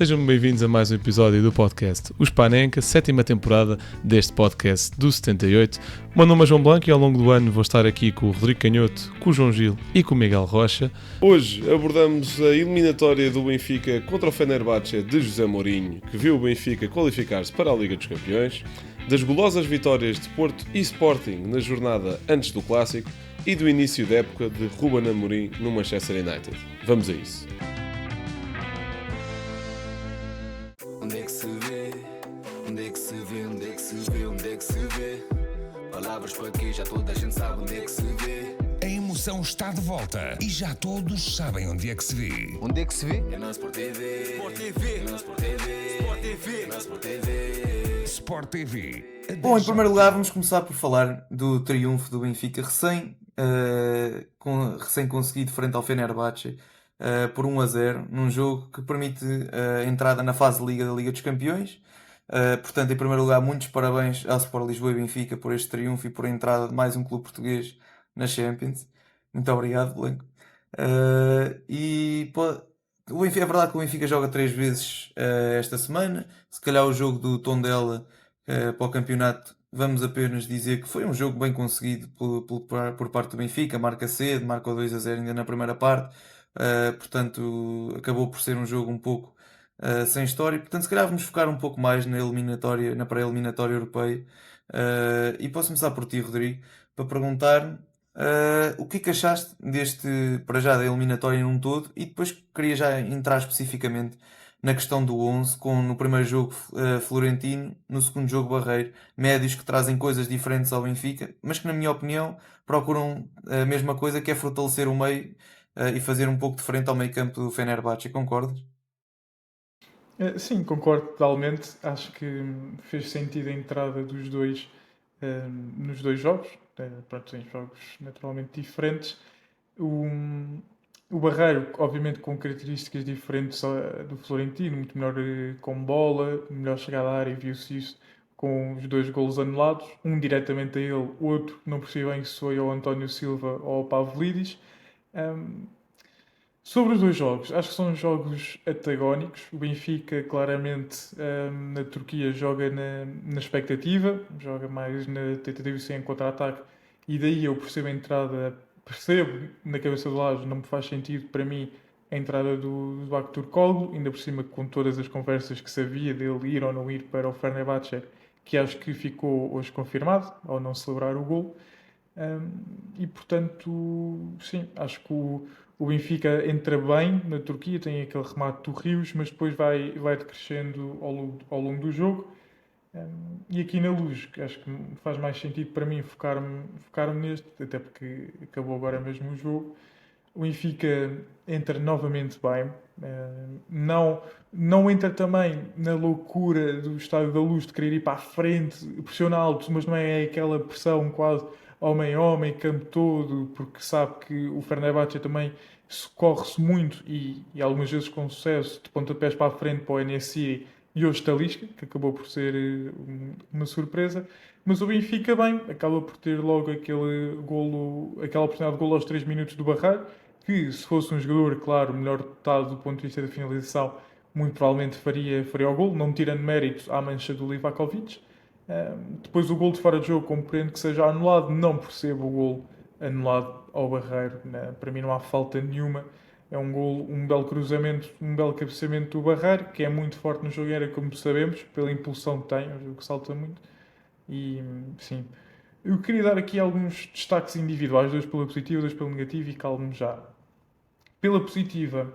Sejam bem-vindos a mais um episódio do podcast Os Panenka, 7ª temporada deste podcast do 78. O meu nome é João Blanco e ao longo do ano vou estar aqui com o Rodrigo Canhoto, com o João Gil e com o Miguel Rocha. Hoje abordamos a eliminatória do Benfica contra o Fenerbahçe de José Mourinho, que viu o Benfica qualificar-se para a Liga dos Campeões, das golosas vitórias de Porto e Sporting na jornada antes do Clássico e do início da época de Ruben Amorim no Manchester United. Vamos a isso. Onde é que se vê? Onde é que se vê? Onde é que se vê? Onde é que se vê? Palavras para quê? Já toda a gente sabe onde é que se vê. A emoção está de volta e já todos sabem onde é que se vê. Onde é que se vê? É na Sport TV. Sport TV. É na Sport TV. Sport TV. É na Sport TV. Sport TV. Bom, em primeiro lugar vamos começar por falar do triunfo do Benfica recém conseguido frente ao Fenerbahçe por 1-0, num jogo que permite a entrada na fase de Liga da Liga dos Campeões. Portanto, em primeiro lugar, muitos parabéns ao Sport Lisboa e Benfica por este triunfo e por a entrada de mais um clube português na Champions. Muito obrigado, Blanco. É verdade que o Benfica joga 3 vezes esta semana. Se calhar o jogo do Tondela para o campeonato, vamos apenas dizer que foi um jogo bem conseguido por parte do Benfica. Marca cedo, marca o 2-0 ainda na primeira parte. Portanto, acabou por ser um jogo um pouco sem história. Portanto, se calhar vamos focar um pouco mais na eliminatória, na pré-eliminatória europeia. E posso começar por ti, Rodrigo, para perguntar o que é que achaste para já da eliminatória num todo, e depois queria já entrar especificamente na questão do 11, com no primeiro jogo Florentino, no segundo jogo Barreiro, médios que trazem coisas diferentes ao Benfica, mas que na minha opinião procuram a mesma coisa, que é fortalecer o meio e fazer um pouco diferente ao meio campo do Fenerbahçe. Concordas? Sim, concordo totalmente. Acho que fez sentido a entrada dos dois nos dois jogos. Pronto, em jogos naturalmente diferentes. O Barreiro, obviamente, com características diferentes do Florentino, muito melhor com bola, melhor chegada à área, viu-se isso com os 2 golos anulados, um diretamente a ele, outro, não percebi bem se foi ao António Silva ou ao Pavlidis. Sobre os dois jogos, acho que são jogos antagónicos. O Benfica, claramente, na Turquia, joga na expectativa, joga mais na tentativa de ser em contra-ataque, e daí eu percebo a entrada, percebo na cabeça do Lage, não me faz sentido para mim a entrada do Bakturkoglu, ainda por cima com todas as conversas que se havia dele ir ou não ir para o Fenerbahçe, que acho que ficou hoje confirmado, ao não celebrar o gol. E portanto, sim, acho que o Benfica entra bem na Turquia, tem aquele remate do Rios, mas depois vai decrescendo ao longo do jogo. E aqui na Luz, que acho que faz mais sentido para mim focar-me neste, até porque acabou agora mesmo o jogo. O Benfica entra novamente bem, não entra também na loucura do Estádio da Luz de querer ir para a frente, pressiona alto, mas não é aquela pressão quase homem-homem, campo todo, porque sabe que o Fenerbahçe também corre-se muito e algumas vezes com sucesso, de pontapés para a frente para o NSI e hoje Talisca, que acabou por ser uma surpresa. Mas o Benfica bem, acaba por ter logo aquela oportunidade de golo aos 3 minutos do Barreiro, que se fosse um jogador, claro, melhor dotado do ponto de vista da finalização, muito provavelmente faria o golo, não tirando mérito à mancha do Livakovic. Depois o golo de fora de jogo, compreendo que seja anulado, não percebo o golo anulado ao Barreiro, para mim não há falta nenhuma. É um golo, um belo cruzamento, um belo cabeceamento do Barreiro, que é muito forte no jogo aéreo, como sabemos, pela impulsão que tem, é um jogo que salta muito. E sim, eu queria dar aqui alguns destaques individuais, 2 pela positiva, 2 pela negativa, e calmo já. Pela positiva,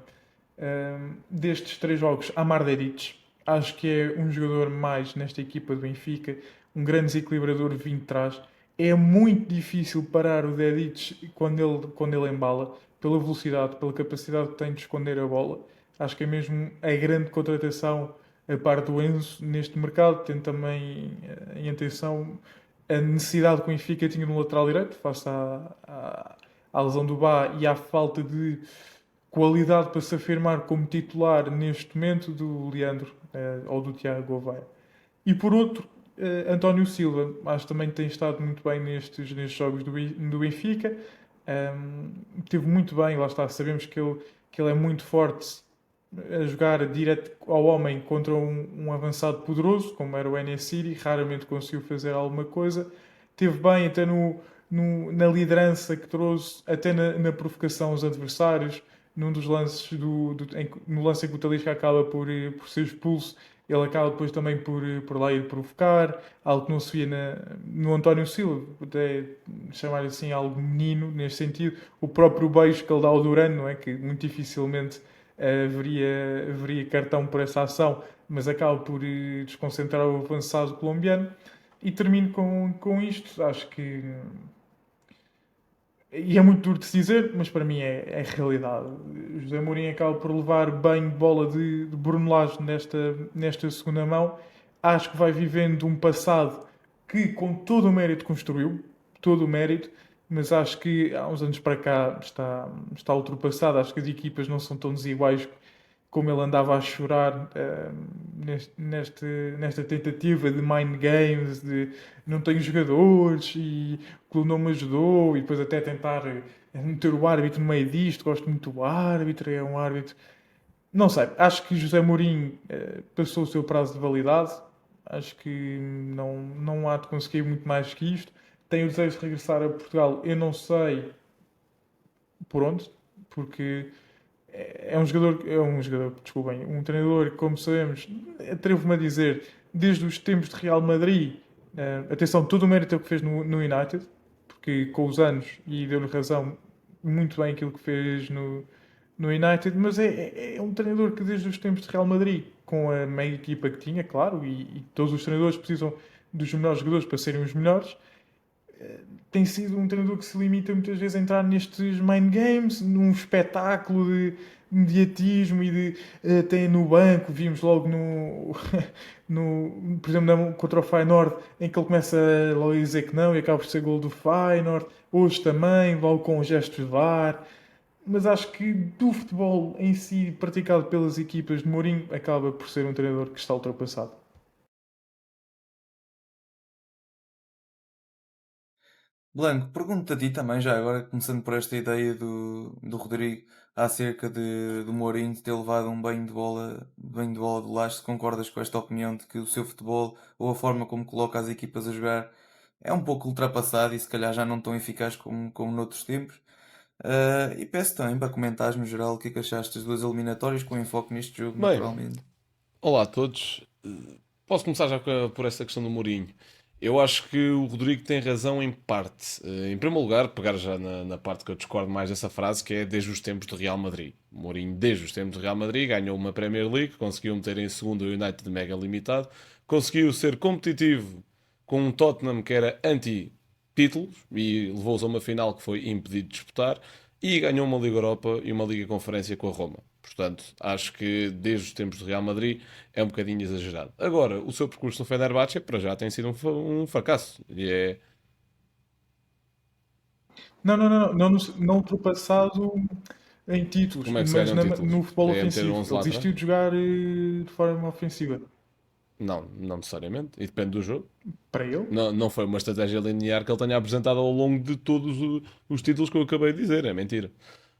destes 3 jogos, Amar Dedić, acho que é um jogador mais nesta equipa do Benfica, um grande desequilibrador vindo de trás. É muito difícil parar o Dedić quando ele embala, pela velocidade, pela capacidade que tem de esconder a bola. Acho que é mesmo a grande contratação a par do Enzo neste mercado, tendo também em atenção a necessidade que o Benfica tinha no lateral direito, face à lesão do Bá e à falta de qualidade para se afirmar como titular neste momento do Leandro ou do Tiago Gouveia. E por outro, António Silva, acho que também tem estado muito bem nestes jogos do Benfica. Esteve muito bem, lá está, sabemos que ele é muito forte a jogar direto ao homem contra um avançado poderoso, como era o En-Nesyri, raramente conseguiu fazer alguma coisa. Teve bem até na liderança que trouxe, até na provocação aos adversários, num dos lances no lance em que o Talisca acaba por ser expulso, ele acaba depois também por lá ir provocar, algo que não se via no António Silva, até chamar assim algo menino neste sentido. O próprio beijo que ele dá ao Duran, não é? Que muito dificilmente haveria cartão por essa ação, mas acaba por desconcentrar o avançado colombiano. E termino com isto. Acho que. E é muito duro de se dizer, mas para mim é realidade. José Mourinho acaba por levar bem bola de Bruno Lage nesta segunda mão. Acho que vai vivendo um passado que, com todo o mérito, construiu. Todo o mérito. Mas acho que há uns anos para cá está ultrapassado. Acho que as equipas não são tão desiguais como ele andava a chorar nesta tentativa de mind games, de não tenho jogadores e o clube não me ajudou, e depois até tentar meter o árbitro no meio disto, gosto muito do árbitro, é um árbitro. Não sei, acho que José Mourinho passou o seu prazo de validade, acho que não há de conseguir muito mais que isto. Tenho o desejo de regressar a Portugal, eu não sei por onde, porque desculpem, um treinador que, como sabemos, atrevo-me a dizer, desde os tempos de Real Madrid, atenção, todo o mérito é o que fez no United, porque com os anos, e deu-lhe razão, muito bem aquilo que fez no United, mas é um treinador que desde os tempos de Real Madrid, com a meia equipa que tinha, claro, e todos os treinadores precisam dos melhores jogadores para serem os melhores, tem sido um treinador que se limita muitas vezes a entrar nestes mind games, num espetáculo de mediatismo e de até no banco, vimos logo por exemplo, contra o Feyenoord, em que ele começa logo a dizer que não e acaba por ser gol do Feyenoord, hoje também, logo com gestos de VAR, mas acho que do futebol em si, praticado pelas equipas de Mourinho, acaba por ser um treinador que está ultrapassado. Blanco, pergunto a ti também, já agora, começando por esta ideia do Rodrigo acerca do Mourinho ter levado um banho de bola do Lage, se concordas com esta opinião de que o seu futebol ou a forma como coloca as equipas a jogar é um pouco ultrapassado e se calhar já não tão eficaz como noutros tempos? E peço também para comentares no geral o que é que achaste das duas eliminatórias com enfoque neste jogo, Bem, naturalmente. olá a todos. Posso começar já por esta questão do Mourinho. Eu acho que o Rodrigo tem razão em parte. Em primeiro lugar, pegar já na parte que eu discordo mais dessa frase, que é desde os tempos do Real Madrid. O Mourinho, desde os tempos do Real Madrid, ganhou uma Premier League, conseguiu meter em segundo o United mega limitado, conseguiu ser competitivo com um Tottenham que era anti-títulos e levou-os a uma final que foi impedido de disputar, e ganhou uma Liga Europa e uma Liga Conferência com a Roma. Portanto, acho que desde os tempos do Real Madrid é um bocadinho exagerado. Agora, o seu percurso no Fenerbahçe para já tem sido um fracasso. E é. Não ultrapassado em títulos, Como é que se mas ganham títulos? no futebol É meter ofensivo. 11 Ele lá atrás? desistiu de jogar de forma ofensiva. Não, não necessariamente. E depende do jogo. Para ele, Não, não foi uma estratégia linear que ele tenha apresentado ao longo de todos os títulos que eu acabei de dizer. É mentira.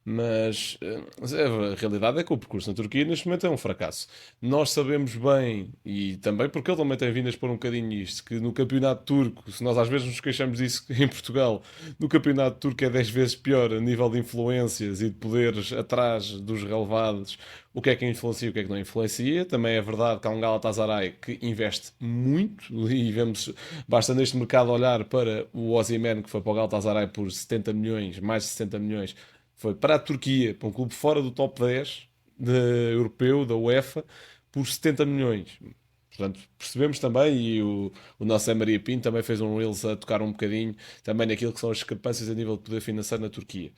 Mas a realidade é que o percurso na Turquia neste momento é um fracasso. Nós sabemos bem, e também porque ele também tem vindo a expor um bocadinho isto, que no campeonato turco, se nós às vezes nos queixamos disso em Portugal, no campeonato turco é 10 vezes pior a nível de influências e de poderes atrás dos relevados, o que é que influencia e o que é que não influencia. Também é verdade que há um Galatasaray que investe muito, e vemos, basta neste mercado olhar para o Osimhen, que foi para o Galatasaray por 70 milhões, mais de 70 milhões, foi para a Turquia, para um clube fora do top 10 europeu, da UEFA, por 70 milhões. Portanto, percebemos também, e o nosso Zé Maria Pinto também fez um Reels a tocar um bocadinho também naquilo que são as discrepâncias a nível de poder financeiro na Turquia.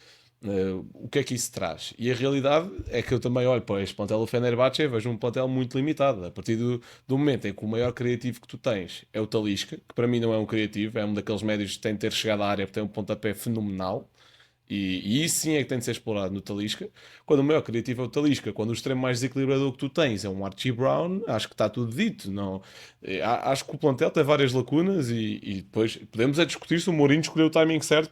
O que é que isso traz? E a realidade é que eu também olho para este plantel do Fenerbahçe e vejo um plantel muito limitado. A partir do momento em que o maior criativo que tu tens é o Talisca, que para mim não é um criativo, é um daqueles médios que tem de ter chegado à área porque tem um pontapé fenomenal. E isso sim é que tem de ser explorado no Talisca. Quando o maior criativo é o Talisca, quando o extremo mais desequilibrador que tu tens é um Archie Brown, acho que está tudo dito. Não, acho que o plantel tem várias lacunas e depois podemos é discutir se o Mourinho escolheu o timing certo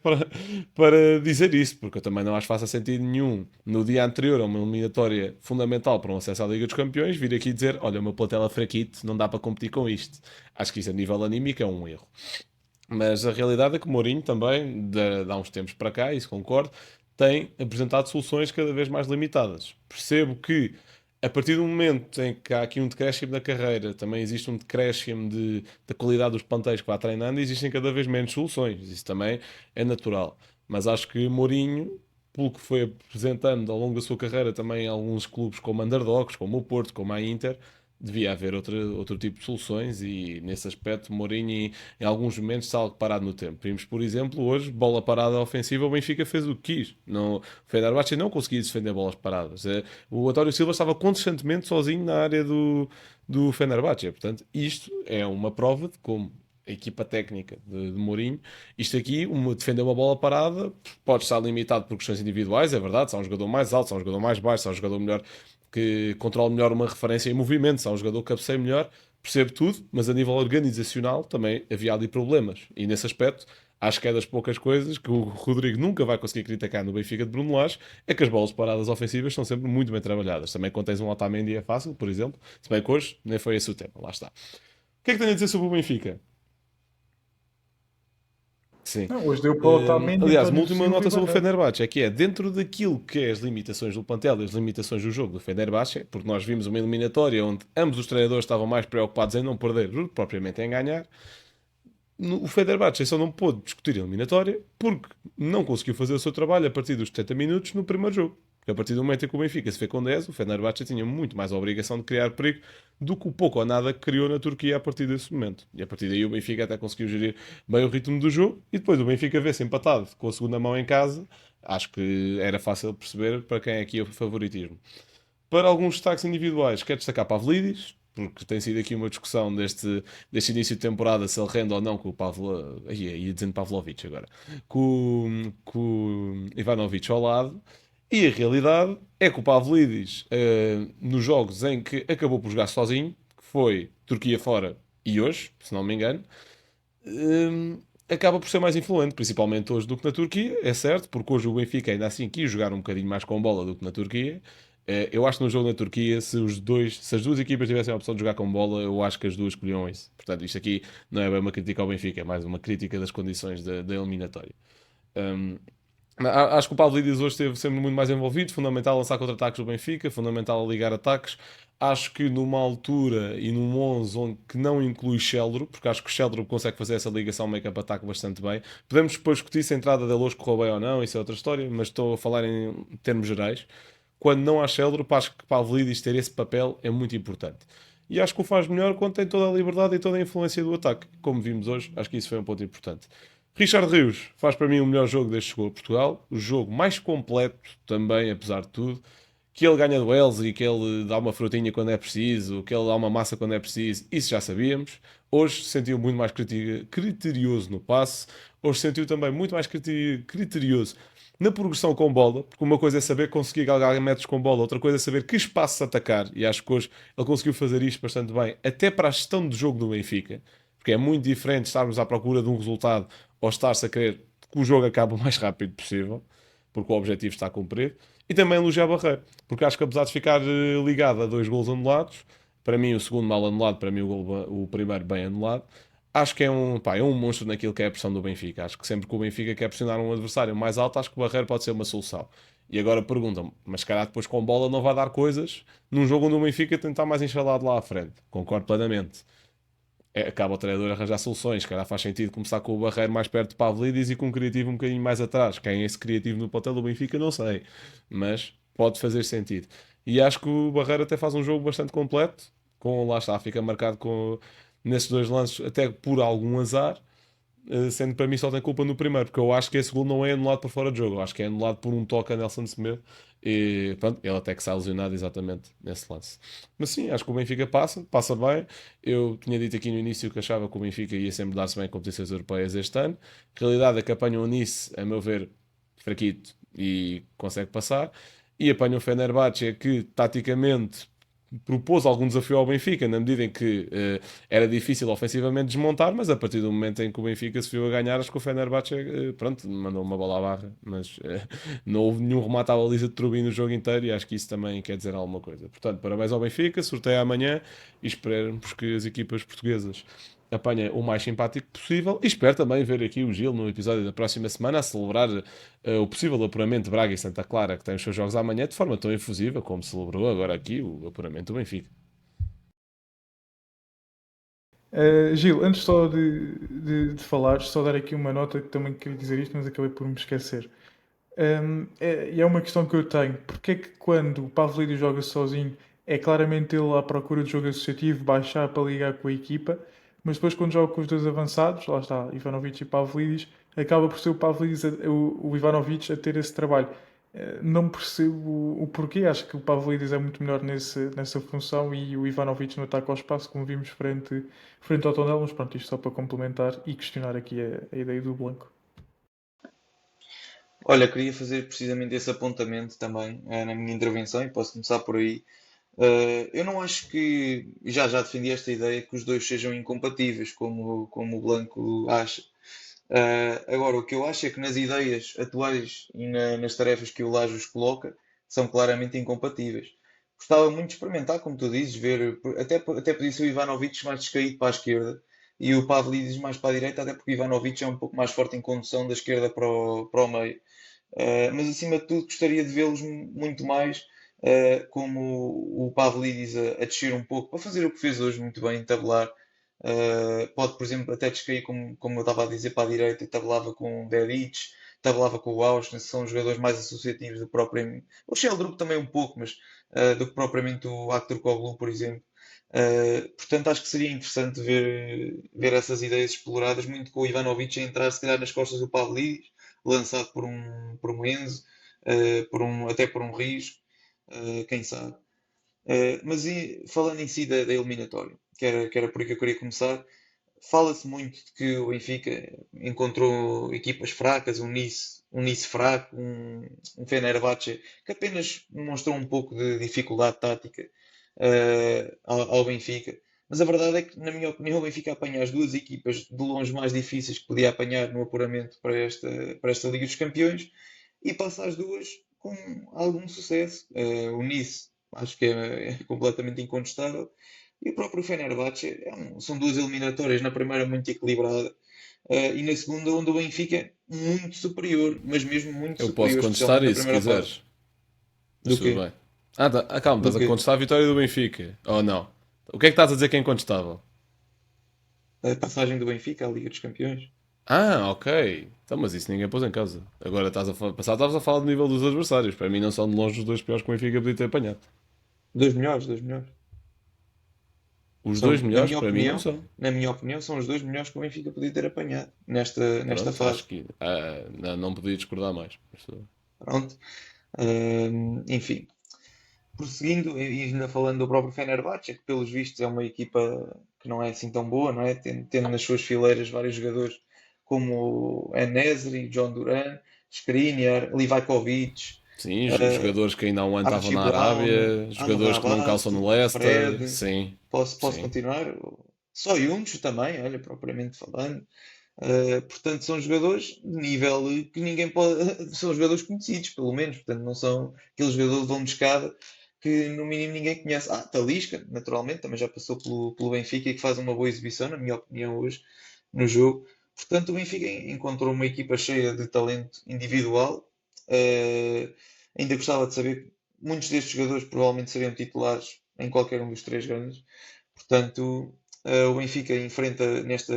para dizer isso, porque eu também não acho que faça sentido nenhum no dia anterior a uma eliminatória fundamental para um acesso à Liga dos Campeões vir aqui dizer: olha, o meu plantel é fraquito, não dá para competir com isto. Acho que isso a nível anímico é um erro. Mas a realidade é que o Mourinho também, de há uns tempos para cá, isso concordo, tem apresentado soluções cada vez mais limitadas. Percebo que, a partir do momento em que há aqui um decréscimo da carreira, também existe um decréscimo da qualidade dos plantéis que vai treinando, e existem cada vez menos soluções. Isso também é natural. Mas acho que Mourinho, pelo que foi apresentando ao longo da sua carreira, também em alguns clubes como Underdogs, como o Porto, como a Inter, devia haver outro tipo de soluções e nesse aspecto Mourinho em alguns momentos está algo parado no tempo. Vimos, por exemplo, hoje, bola parada ofensiva, o Benfica fez o que quis. Não, o Fenerbahçe não conseguia defender bolas paradas. O António Silva estava constantemente sozinho na área do Fenerbahçe. Portanto, isto é uma prova de como a equipa técnica de Mourinho, isto aqui, defender uma bola parada, pode estar limitado por questões individuais, é verdade, se há um jogador mais alto, se há um jogador mais baixo, se há um jogador melhor que controla melhor uma referência em movimento, se há um jogador que cabeceia melhor, percebo tudo, mas a nível organizacional também havia ali problemas. E nesse aspecto, acho que é das poucas coisas que o Rodrigo nunca vai conseguir criticar no Benfica de Bruno Lage, é que as bolas paradas ofensivas são sempre muito bem trabalhadas. Também quando tens um Otamendi é fácil, por exemplo, se bem que hoje nem foi esse o tema, lá está. O que é que tenho a dizer sobre o Benfica? Sim. Não, hoje deu para o Otamendi, Aliás, uma António última Silva nota e sobre o Bandeira. Fenerbahçe é que é dentro daquilo que é as limitações do plantel e as limitações do jogo do Fenerbahçe, porque nós vimos uma eliminatória onde ambos os treinadores estavam mais preocupados em não perder do que propriamente em ganhar. O Fenerbahçe só não pôde discutir a eliminatória porque não conseguiu fazer o seu trabalho a partir dos 70 minutos no primeiro jogo. Porque a partir do momento em que o Benfica se fez com 10, o Fenerbahçe tinha muito mais a obrigação de criar perigo do que o pouco ou nada que criou na Turquia a partir desse momento. E a partir daí o Benfica até conseguiu gerir bem o ritmo do jogo e depois o Benfica vê-se empatado com a segunda mão em casa. Acho que era fácil perceber para quem é aqui o favoritismo. Para alguns destaques individuais, quero destacar Pavlidis, porque tem sido aqui uma discussão deste início de temporada se ele rende ou não com o ia dizendo Pavlovic agora, com o Ivanovic ao lado. E a realidade é que o Pavlidis, nos jogos em que acabou por jogar sozinho, que foi Turquia fora e hoje, se não me engano, acaba por ser mais influente, principalmente hoje do que na Turquia, é certo, porque hoje o Benfica ainda assim quis jogar um bocadinho mais com bola do que na Turquia. Eu acho que no jogo na Turquia, se as duas equipas tivessem a opção de jogar com bola, eu acho que as duas escolhiam isso. Portanto, isto aqui não é bem uma crítica ao Benfica, é mais uma crítica das condições da eliminatória. Um, Acho que o Pavlidis hoje esteve sempre muito mais envolvido, fundamental lançar contra-ataques do Benfica, fundamental ligar ataques. Acho que numa altura e num 11 onde que não inclui Sheldro, porque acho que o Sheldro consegue fazer essa ligação make-up ataque bastante bem. Podemos depois discutir se a entrada dele hoje correu bem ou não, isso é outra história, mas estou a falar em termos gerais. Quando não há Sheldro, acho que Pavlidis ter esse papel é muito importante. E acho que o faz melhor quando tem toda a liberdade e toda a influência do ataque. Como vimos hoje, acho que isso foi um ponto importante. Richard Rios faz para mim o melhor jogo desde que chegou a Portugal. O jogo mais completo também, apesar de tudo. Que ele ganha duelos e que ele dá uma frutinha quando é preciso, que ele dá uma massa quando é preciso, isso já sabíamos. Hoje se sentiu muito mais criterioso no passe. Hoje se sentiu também muito mais criterioso na progressão com bola, porque uma coisa é saber conseguir galgar metros com bola, outra coisa é saber que espaço atacar, e acho que hoje ele conseguiu fazer isto bastante bem, até para a gestão do jogo do Benfica, porque é muito diferente estarmos à procura de um resultado ou estar-se a querer que o jogo acabe o mais rápido possível, porque o objetivo está cumprido, e também elogiar Barreiro, porque acho que apesar de ficar ligado a 2 golos anulados, para mim o segundo mal anulado, para mim o primeiro bem anulado, acho que é um monstro naquilo que é a pressão do Benfica. Acho que sempre que o Benfica quer pressionar um adversário mais alto, acho que o Barreiro pode ser uma solução. E agora perguntam-me, mas se calhar depois com bola não vai dar coisas num jogo onde o Benfica tem de estar mais instalado lá à frente. Concordo plenamente. Acaba o treinador a arranjar soluções. Se calhar faz sentido começar com o Barreiro mais perto de Pavlidis e com o criativo um bocadinho mais atrás. Quem é esse criativo no plantel do Benfica, não sei. Mas pode fazer sentido. E acho que o Barreiro até faz um jogo bastante completo. Lá está, fica marcado nesses 2 lances, até por algum azar, sendo que para mim só tem culpa no primeiro, porque eu acho que esse gol não é anulado por fora de jogo, eu acho que é anulado por um toque a Nelson Semedo, e pronto, ele até que sai lesionado exatamente nesse lance. Mas sim, acho que o Benfica passa bem. Eu tinha dito aqui no início que achava que o Benfica ia sempre dar-se bem em competições europeias este ano. A realidade é que apanham o Nice, a meu ver, fraquito e consegue passar. E apanha o Fenerbahçe que taticamente propôs algum desafio ao Benfica, na medida em que era difícil ofensivamente desmontar, mas a partir do momento em que o Benfica se viu a ganhar, acho que o Fenerbahçe, pronto, mandou uma bola à barra, mas não houve nenhum remate à baliza de Trubin no jogo inteiro e acho que isso também quer dizer alguma coisa. Portanto, parabéns ao Benfica, sorteio amanhã e esperemos que as equipas portuguesas apanhem o mais simpático possível e espero também ver aqui o Gil no episódio da próxima semana a celebrar o possível apuramento de Braga e Santa Clara, que tem os seus jogos amanhã, de forma tão efusiva como celebrou agora aqui o apuramento do Benfica. Gil, antes só de falar, só dar aqui uma nota que também queria dizer isto, mas acabei por me esquecer. E é uma questão que eu tenho. Porque é que quando o Pavlidis joga sozinho é claramente ele à procura de jogo associativo, baixar para ligar com a equipa, mas depois quando joga com os dois avançados, lá está, Ivanovic e Pavlidis, acaba por ser o Pavlidis, o Ivanovic a ter esse trabalho. Não percebo o porquê, acho que o Pavlidis é muito melhor nessa função e o Ivanovic no ataque ao espaço, como vimos frente ao Tondela, mas pronto, isto só para complementar e questionar aqui a ideia do Blanco. Olha, queria fazer precisamente esse apontamento também na minha intervenção e posso começar por aí. Eu não acho que, já defendi esta ideia, que os dois sejam incompatíveis, como o Blanco acha. Agora, o que eu acho é que nas ideias atuais e nas tarefas que o Lajos coloca, são claramente incompatíveis. Gostava muito de experimentar, como tu dizes, ver, até podia ser o Ivanovic mais descaído para a esquerda e o Pavlidis mais para a direita, até porque o Ivanovic é um pouco mais forte em condução da esquerda para o meio. Mas acima de tudo gostaria de vê-los muito mais como o Pavlidis a descer um pouco, para fazer o que fez hoje muito bem, tabelar. Pode, por exemplo, até descair, como eu estava a dizer, para a direita, e tabelava com o Dedic, tabelava com o Austin, são jogadores mais associativos do que propriamente. O Sheldrup também um pouco, mas do que propriamente o Aktürkoğlu, por exemplo. Portanto, acho que seria interessante ver essas ideias exploradas, muito com o Ivanovic a entrar, se calhar, nas costas do Pavlidis, lançado por um Enzo, até por um Risco, quem sabe. Mas falando em si da eliminatória, que era por aí que eu queria começar, fala-se muito de que o Benfica encontrou equipas fracas, um Nice fraco, um Fenerbahçe que apenas mostrou um pouco de dificuldade tática ao Benfica. Mas a verdade é que, na minha opinião, o Benfica apanha as duas equipas de longe mais difíceis que podia apanhar no apuramento para esta Liga dos Campeões e passa as duas com algum sucesso. O Nice acho que é completamente incontestável e o próprio Fenerbahçe são duas eliminatórias, na primeira muito equilibrada e na segunda onde o Benfica é muito superior, mas mesmo muito Eu superior, posso contestar especialmente na isso se primeira quiseres. parte. Mas Do tudo quê? bem. Calma, Do estás a quê? contestar a vitória do Benfica. Ou não? O que é que estás a dizer que é incontestável? A passagem do Benfica à Liga dos Campeões. Ok. Então, mas isso ninguém pôs em causa. Agora estavas a falar do nível dos adversários. Para mim não são de longe os dois piores que o Benfica podia ter apanhado. Dois melhores, dois melhores. Os dois São, melhores para mim não são. na minha opinião, são os dois melhores que o Benfica podia ter apanhado nesta Pronto, acho fase. que não podia discordar mais. Pronto. Enfim, prosseguindo e ainda falando do próprio Fenerbahçe, que pelos vistos é uma equipa que não é assim tão boa, não é? Tendo nas suas fileiras vários jogadores como o En-Nesyri, John Duran, Skriniar, Livakovic, Sim, uh, jogadores que ainda há um ano estavam Archie na Brown, Arábia, jogadores que não calçam Amrabat, no Leicester. Fred. Sim, Posso sim. continuar? Só Yunus também, olha, propriamente falando. Portanto, são jogadores de nível que ninguém pode. São jogadores conhecidos, pelo menos. Portanto, não são aqueles jogadores de vão de escada que no mínimo ninguém conhece. Talisca, naturalmente, também já passou pelo Benfica e que faz uma boa exibição, na minha opinião, hoje no jogo. Portanto, o Benfica encontrou uma equipa cheia de talento individual. Uh, Ainda gostava de saber que muitos destes jogadores provavelmente seriam titulares em qualquer um dos três grandes. Portanto, o Benfica enfrenta neste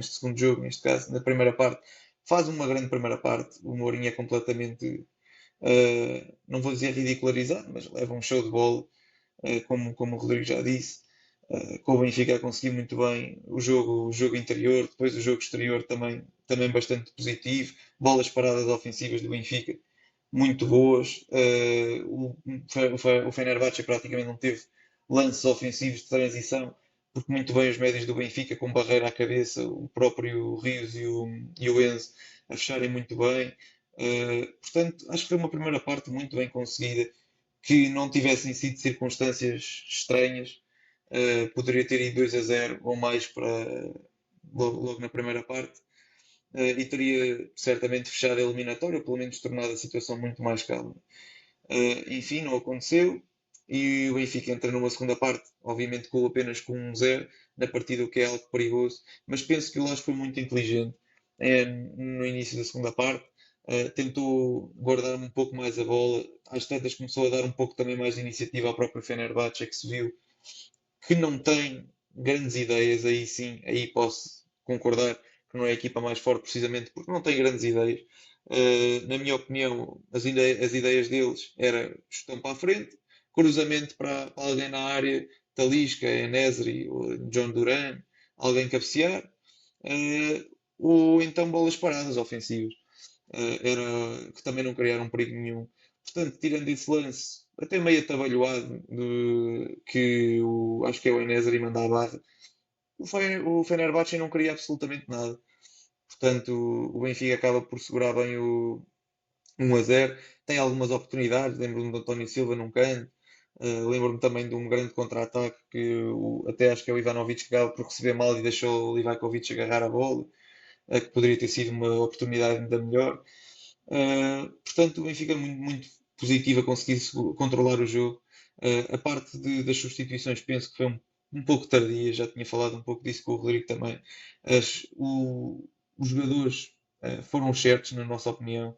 segundo jogo, neste caso, na primeira parte, faz uma grande primeira parte. O Mourinho é completamente, não vou dizer ridicularizado, mas leva um show de bola, como o Rodrigo já disse. Com o Benfica a conseguir muito bem o jogo interior, depois o jogo exterior também bastante positivo. Bolas paradas ofensivas do Benfica muito boas. O Fenerbahçe praticamente não teve lances ofensivos de transição, porque muito bem os médios do Benfica, com barreira à cabeça, o próprio Rios e o Enzo a fecharem muito bem. Portanto, acho que foi uma primeira parte muito bem conseguida, que não tivessem sido circunstâncias estranhas, poderia ter ido 2-0 ou mais para logo na primeira parte, e teria certamente fechado a eliminatória, ou pelo menos tornado a situação muito mais calma. Enfim, não aconteceu e o Benfica entra numa segunda parte, obviamente apenas com 1-0 na partida, o que é algo perigoso, mas penso que o Lage foi muito inteligente no início da segunda parte. Tentou guardar um pouco mais a bola, às tantas começou a dar um pouco também mais de iniciativa ao próprio Fenerbahçe, que se viu que não tem grandes ideias, aí sim, aí posso concordar que não é a equipa mais forte precisamente porque não tem grandes ideias. Na minha opinião, as ideias deles era chutão para a frente, cruzamento para alguém na área, Talisca, Enesri, John Duran, alguém cabecear, ou então bolas paradas ofensivas, que também não criaram perigo nenhum. Portanto, tirando esse lance, até meio atabalhoado, que acho que é o Enesri manda a barra, o Fenerbahçe não queria absolutamente nada. Portanto, o Benfica acaba por segurar bem o 1-0. Tem algumas oportunidades, lembro-me do António Silva num canto, lembro-me também de um grande contra-ataque que até acho que é o Ivanovic que acaba por receber mal e deixou o Livakovic agarrar a bola, que poderia ter sido uma oportunidade ainda melhor. Portanto, o Benfica muito, muito positivo a conseguir controlar o jogo. A parte das substituições penso que foi um pouco tardia, já tinha falado um pouco disso com o Rodrigo também. Os jogadores foram certos, na nossa opinião.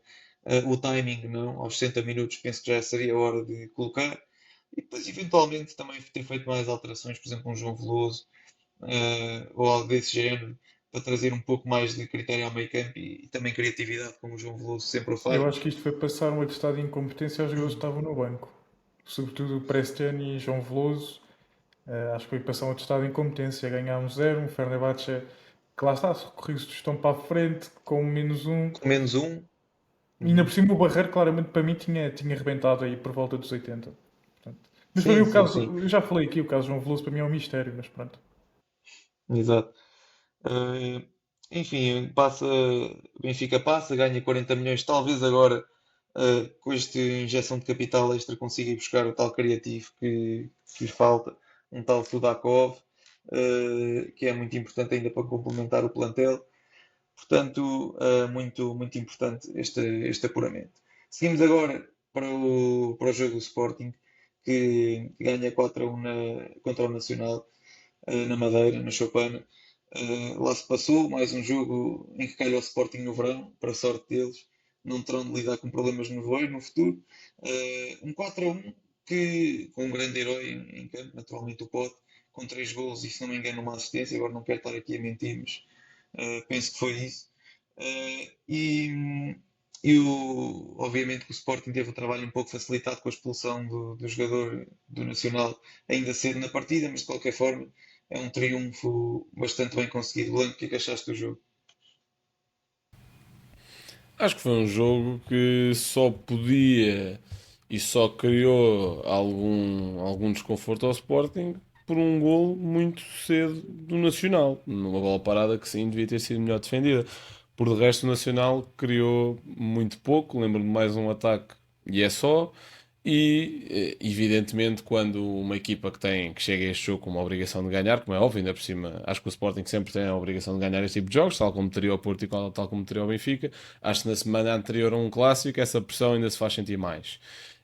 O timing, não, aos 60 minutos penso que já seria a hora de colocar. E depois, eventualmente, também ter feito mais alterações, por exemplo, um João Veloso, ou algo desse género, para trazer um pouco mais de critério ao meio campo e também criatividade, como o João Veloso sempre o faz. Eu acho que isto foi passar um atestado de incompetência aos jogadores que estavam no banco. Sobretudo o Prestiani e João Veloso. Acho que foi passar um atestado de incompetência. Ganhar 1-0, um Fenerbahçe que lá está, se corridos estão para a frente, com -1. Com -1. E ainda por cima o Barreiro claramente para mim tinha rebentado aí por volta dos 80. Portanto, mas para Sim, mim o sim, caso, sim. eu já falei aqui, o caso João Veloso para mim é um mistério, mas pronto. Exato. Eh, Enfim, o Benfica passa, ganha 40 milhões, talvez agora com esta injeção de capital extra consiga ir buscar o tal criativo que lhe falta, um tal Sudakov, que é muito importante ainda para complementar o plantel. Portanto, muito, muito importante este apuramento. Seguimos agora para o jogo do Sporting, que ganha 4-1 contra o Nacional, na Madeira, na Choupana. Lá se passou mais um jogo em que calha o Sporting no verão, para a sorte deles. Não terão de lidar com problemas no voeiro no futuro. Um 4-1 com um grande herói em campo, naturalmente o Pote, com 3 golos e, se não me engano, uma assistência. Agora não quero estar aqui a mentir, mas penso que foi isso. Obviamente que o Sporting teve o trabalho um pouco facilitado com a expulsão do jogador do Nacional ainda cedo na partida, mas de qualquer forma é um triunfo bastante bem conseguido. Blanco, o que é que achaste do jogo? Acho que foi um jogo que só podia e só criou algum desconforto ao Sporting por um golo muito cedo do Nacional. Numa bola parada que sim devia ter sido melhor defendida. Por de resto, o Nacional criou muito pouco. Lembro-me de mais um ataque e é só. E, evidentemente, quando uma equipa que chega a este jogo com uma obrigação de ganhar, como é óbvio, ainda por cima, acho que o Sporting sempre tem a obrigação de ganhar este tipo de jogos, tal como teria o Porto e tal como teria o Benfica. Acho que na semana anterior a um clássico, essa pressão ainda se faz sentir mais.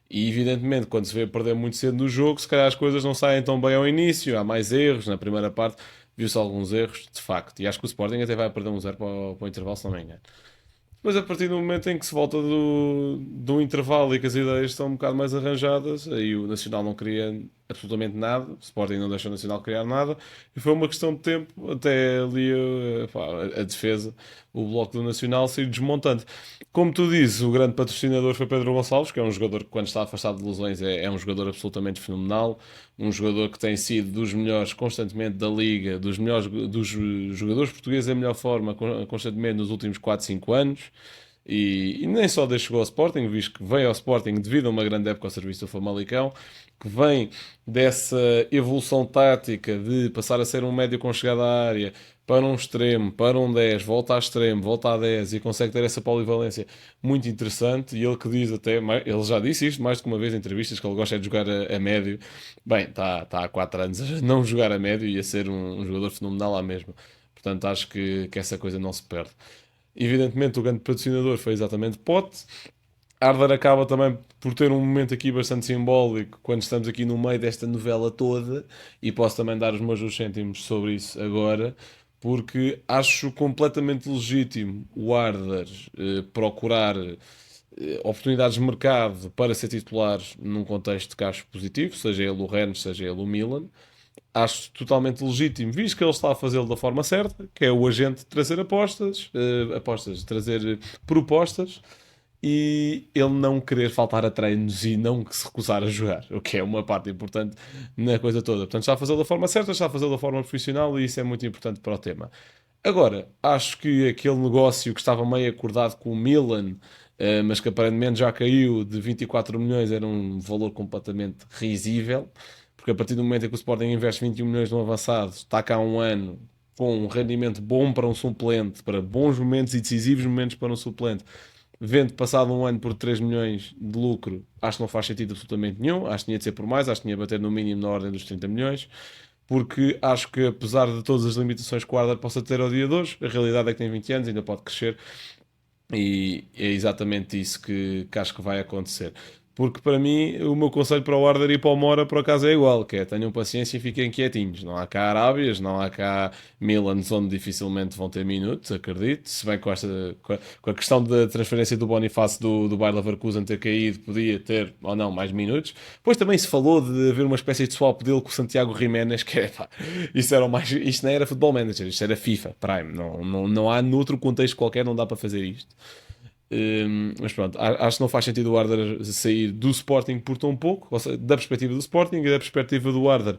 E, evidentemente, quando se vê perder muito cedo no jogo, se calhar as coisas não saem tão bem ao início, há mais erros. Na primeira parte, viu-se alguns erros, de facto. E acho que o Sporting até vai perder 1-0 para o intervalo, se não me engano. Mas a partir do momento em que se volta do intervalo e que as ideias estão um bocado mais arranjadas, aí o Nacional não queria absolutamente nada, o Sporting não deixou o Nacional criar nada, e foi uma questão de tempo até ali a defesa, o bloco do Nacional sair desmontante. Como tu dizes, o grande patrocinador foi Pedro Gonçalves, que é um jogador que, quando está afastado de lesões, é um jogador absolutamente fenomenal, um jogador que tem sido dos melhores constantemente da Liga, dos melhores dos jogadores portugueses em melhor forma constantemente nos últimos 4 5 anos. e nem só desde que chegou ao Sporting, visto que veio ao Sporting devido a uma grande época ao serviço do Famalicão, que vem dessa evolução tática de passar a ser um médio com chegada à área para um extremo, para um 10, volta a extremo, volta a 10 e consegue ter essa polivalência muito interessante. E ele que diz até, ele já disse isto mais do que uma vez em entrevistas, que ele gosta de jogar a médio. Bem, está há 4 anos a não jogar a médio e a ser um jogador fenomenal lá mesmo. Portanto, acho que essa coisa não se perde. Evidentemente, o grande patrocinador foi exatamente Pote. Arthur acaba também por ter um momento aqui bastante simbólico quando estamos aqui no meio desta novela toda, e posso também dar os meus 2 cêntimos sobre isso agora, porque acho completamente legítimo o Arthur procurar oportunidades de mercado para ser titular num contexto de cash positivo, seja ele o Rennes, seja ele o Milan. Acho totalmente legítimo, visto que ele está a fazê-lo da forma certa, que é o agente trazer trazer propostas, e ele não querer faltar a treinos e não se recusar a jogar, o que é uma parte importante na coisa toda. Portanto, está a fazê-lo da forma certa, está a fazê-lo da forma profissional, e isso é muito importante para o tema. Agora, acho que aquele negócio que estava meio acordado com o Milan, mas que aparentemente já caiu, de 24 milhões, era um valor completamente risível, porque a partir do momento em que o Sporting investe 21 milhões no avançado, está cá um ano com um rendimento bom para um suplente, para bons momentos e decisivos momentos para um suplente, vendo passado um ano por 3 milhões de lucro, acho que não faz sentido absolutamente nenhum. Acho que tinha de ser por mais, acho que tinha de bater no mínimo na ordem dos 30 milhões, porque acho que apesar de todas as limitações que o Arthur possa ter ao dia de hoje, a realidade é que tem 20 anos, ainda pode crescer, e é exatamente isso que acho que vai acontecer. Porque para mim, o meu conselho para o Arthur e para o Mora por acaso é igual, que é tenham paciência e fiquem quietinhos. Não há cá Arábias, não há cá Milans onde dificilmente vão ter minutos, acredito. Se bem com a questão da transferência do Bonifácio do Bayer Leverkusen ter caído, podia ter ou não mais minutos. Depois também se falou de haver uma espécie de swap dele com o Santiago Jiménez, que é pá, isto não era Football Manager, isto era FIFA Prime. Não há noutro contexto qualquer, não dá para fazer isto. Mas pronto, acho que não faz sentido o Arthur sair do Sporting por tão pouco, ou seja, da perspectiva do Sporting e da perspectiva do Arthur.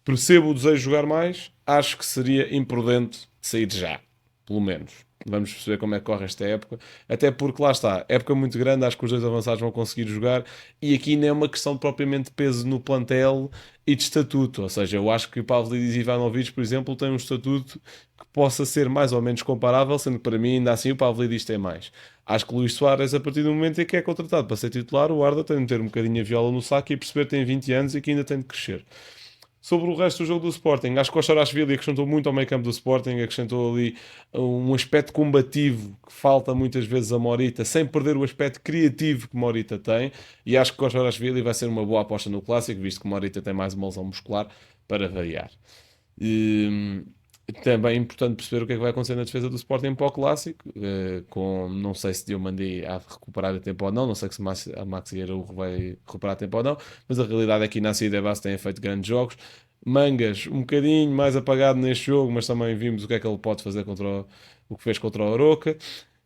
Percebo o desejo de jogar mais, acho que seria imprudente sair já, pelo menos. Vamos perceber como é que corre esta época, até porque lá está, época muito grande, acho que os 2 avançados vão conseguir jogar, e aqui não é uma questão de propriamente peso no plantel e de estatuto, ou seja, eu acho que o Pavlidis e Ivanovic, por exemplo, têm um estatuto que possa ser mais ou menos comparável, sendo que para mim ainda assim o Pavlidis tem mais. Acho que o Luís Soares, a partir do momento em que é contratado para ser titular, o Arda tem de ter um bocadinho a viola no saco e perceber que tem 20 anos e que ainda tem de crescer. Sobre o resto do jogo do Sporting, acho que o Sarashvili acrescentou muito ao meio campo do Sporting, acrescentou ali um aspecto combativo que falta muitas vezes a Morita, sem perder o aspecto criativo que Morita tem, e acho que o Sarashvili vai ser uma boa aposta no Clássico, visto que Morita tem mais uma lesão muscular para variar. Também é importante perceber o que é que vai acontecer na defesa do Sporting para o Clássico, não sei se Diomandi há de recuperar a tempo ou não sei se a Maxi Araújo vai recuperar a tempo ou não, mas a realidade é que Inácio e Devas têm feito grandes jogos. Mangas, um bocadinho mais apagado neste jogo, mas também vimos o que é que ele pode fazer contra o que fez contra o Aroca.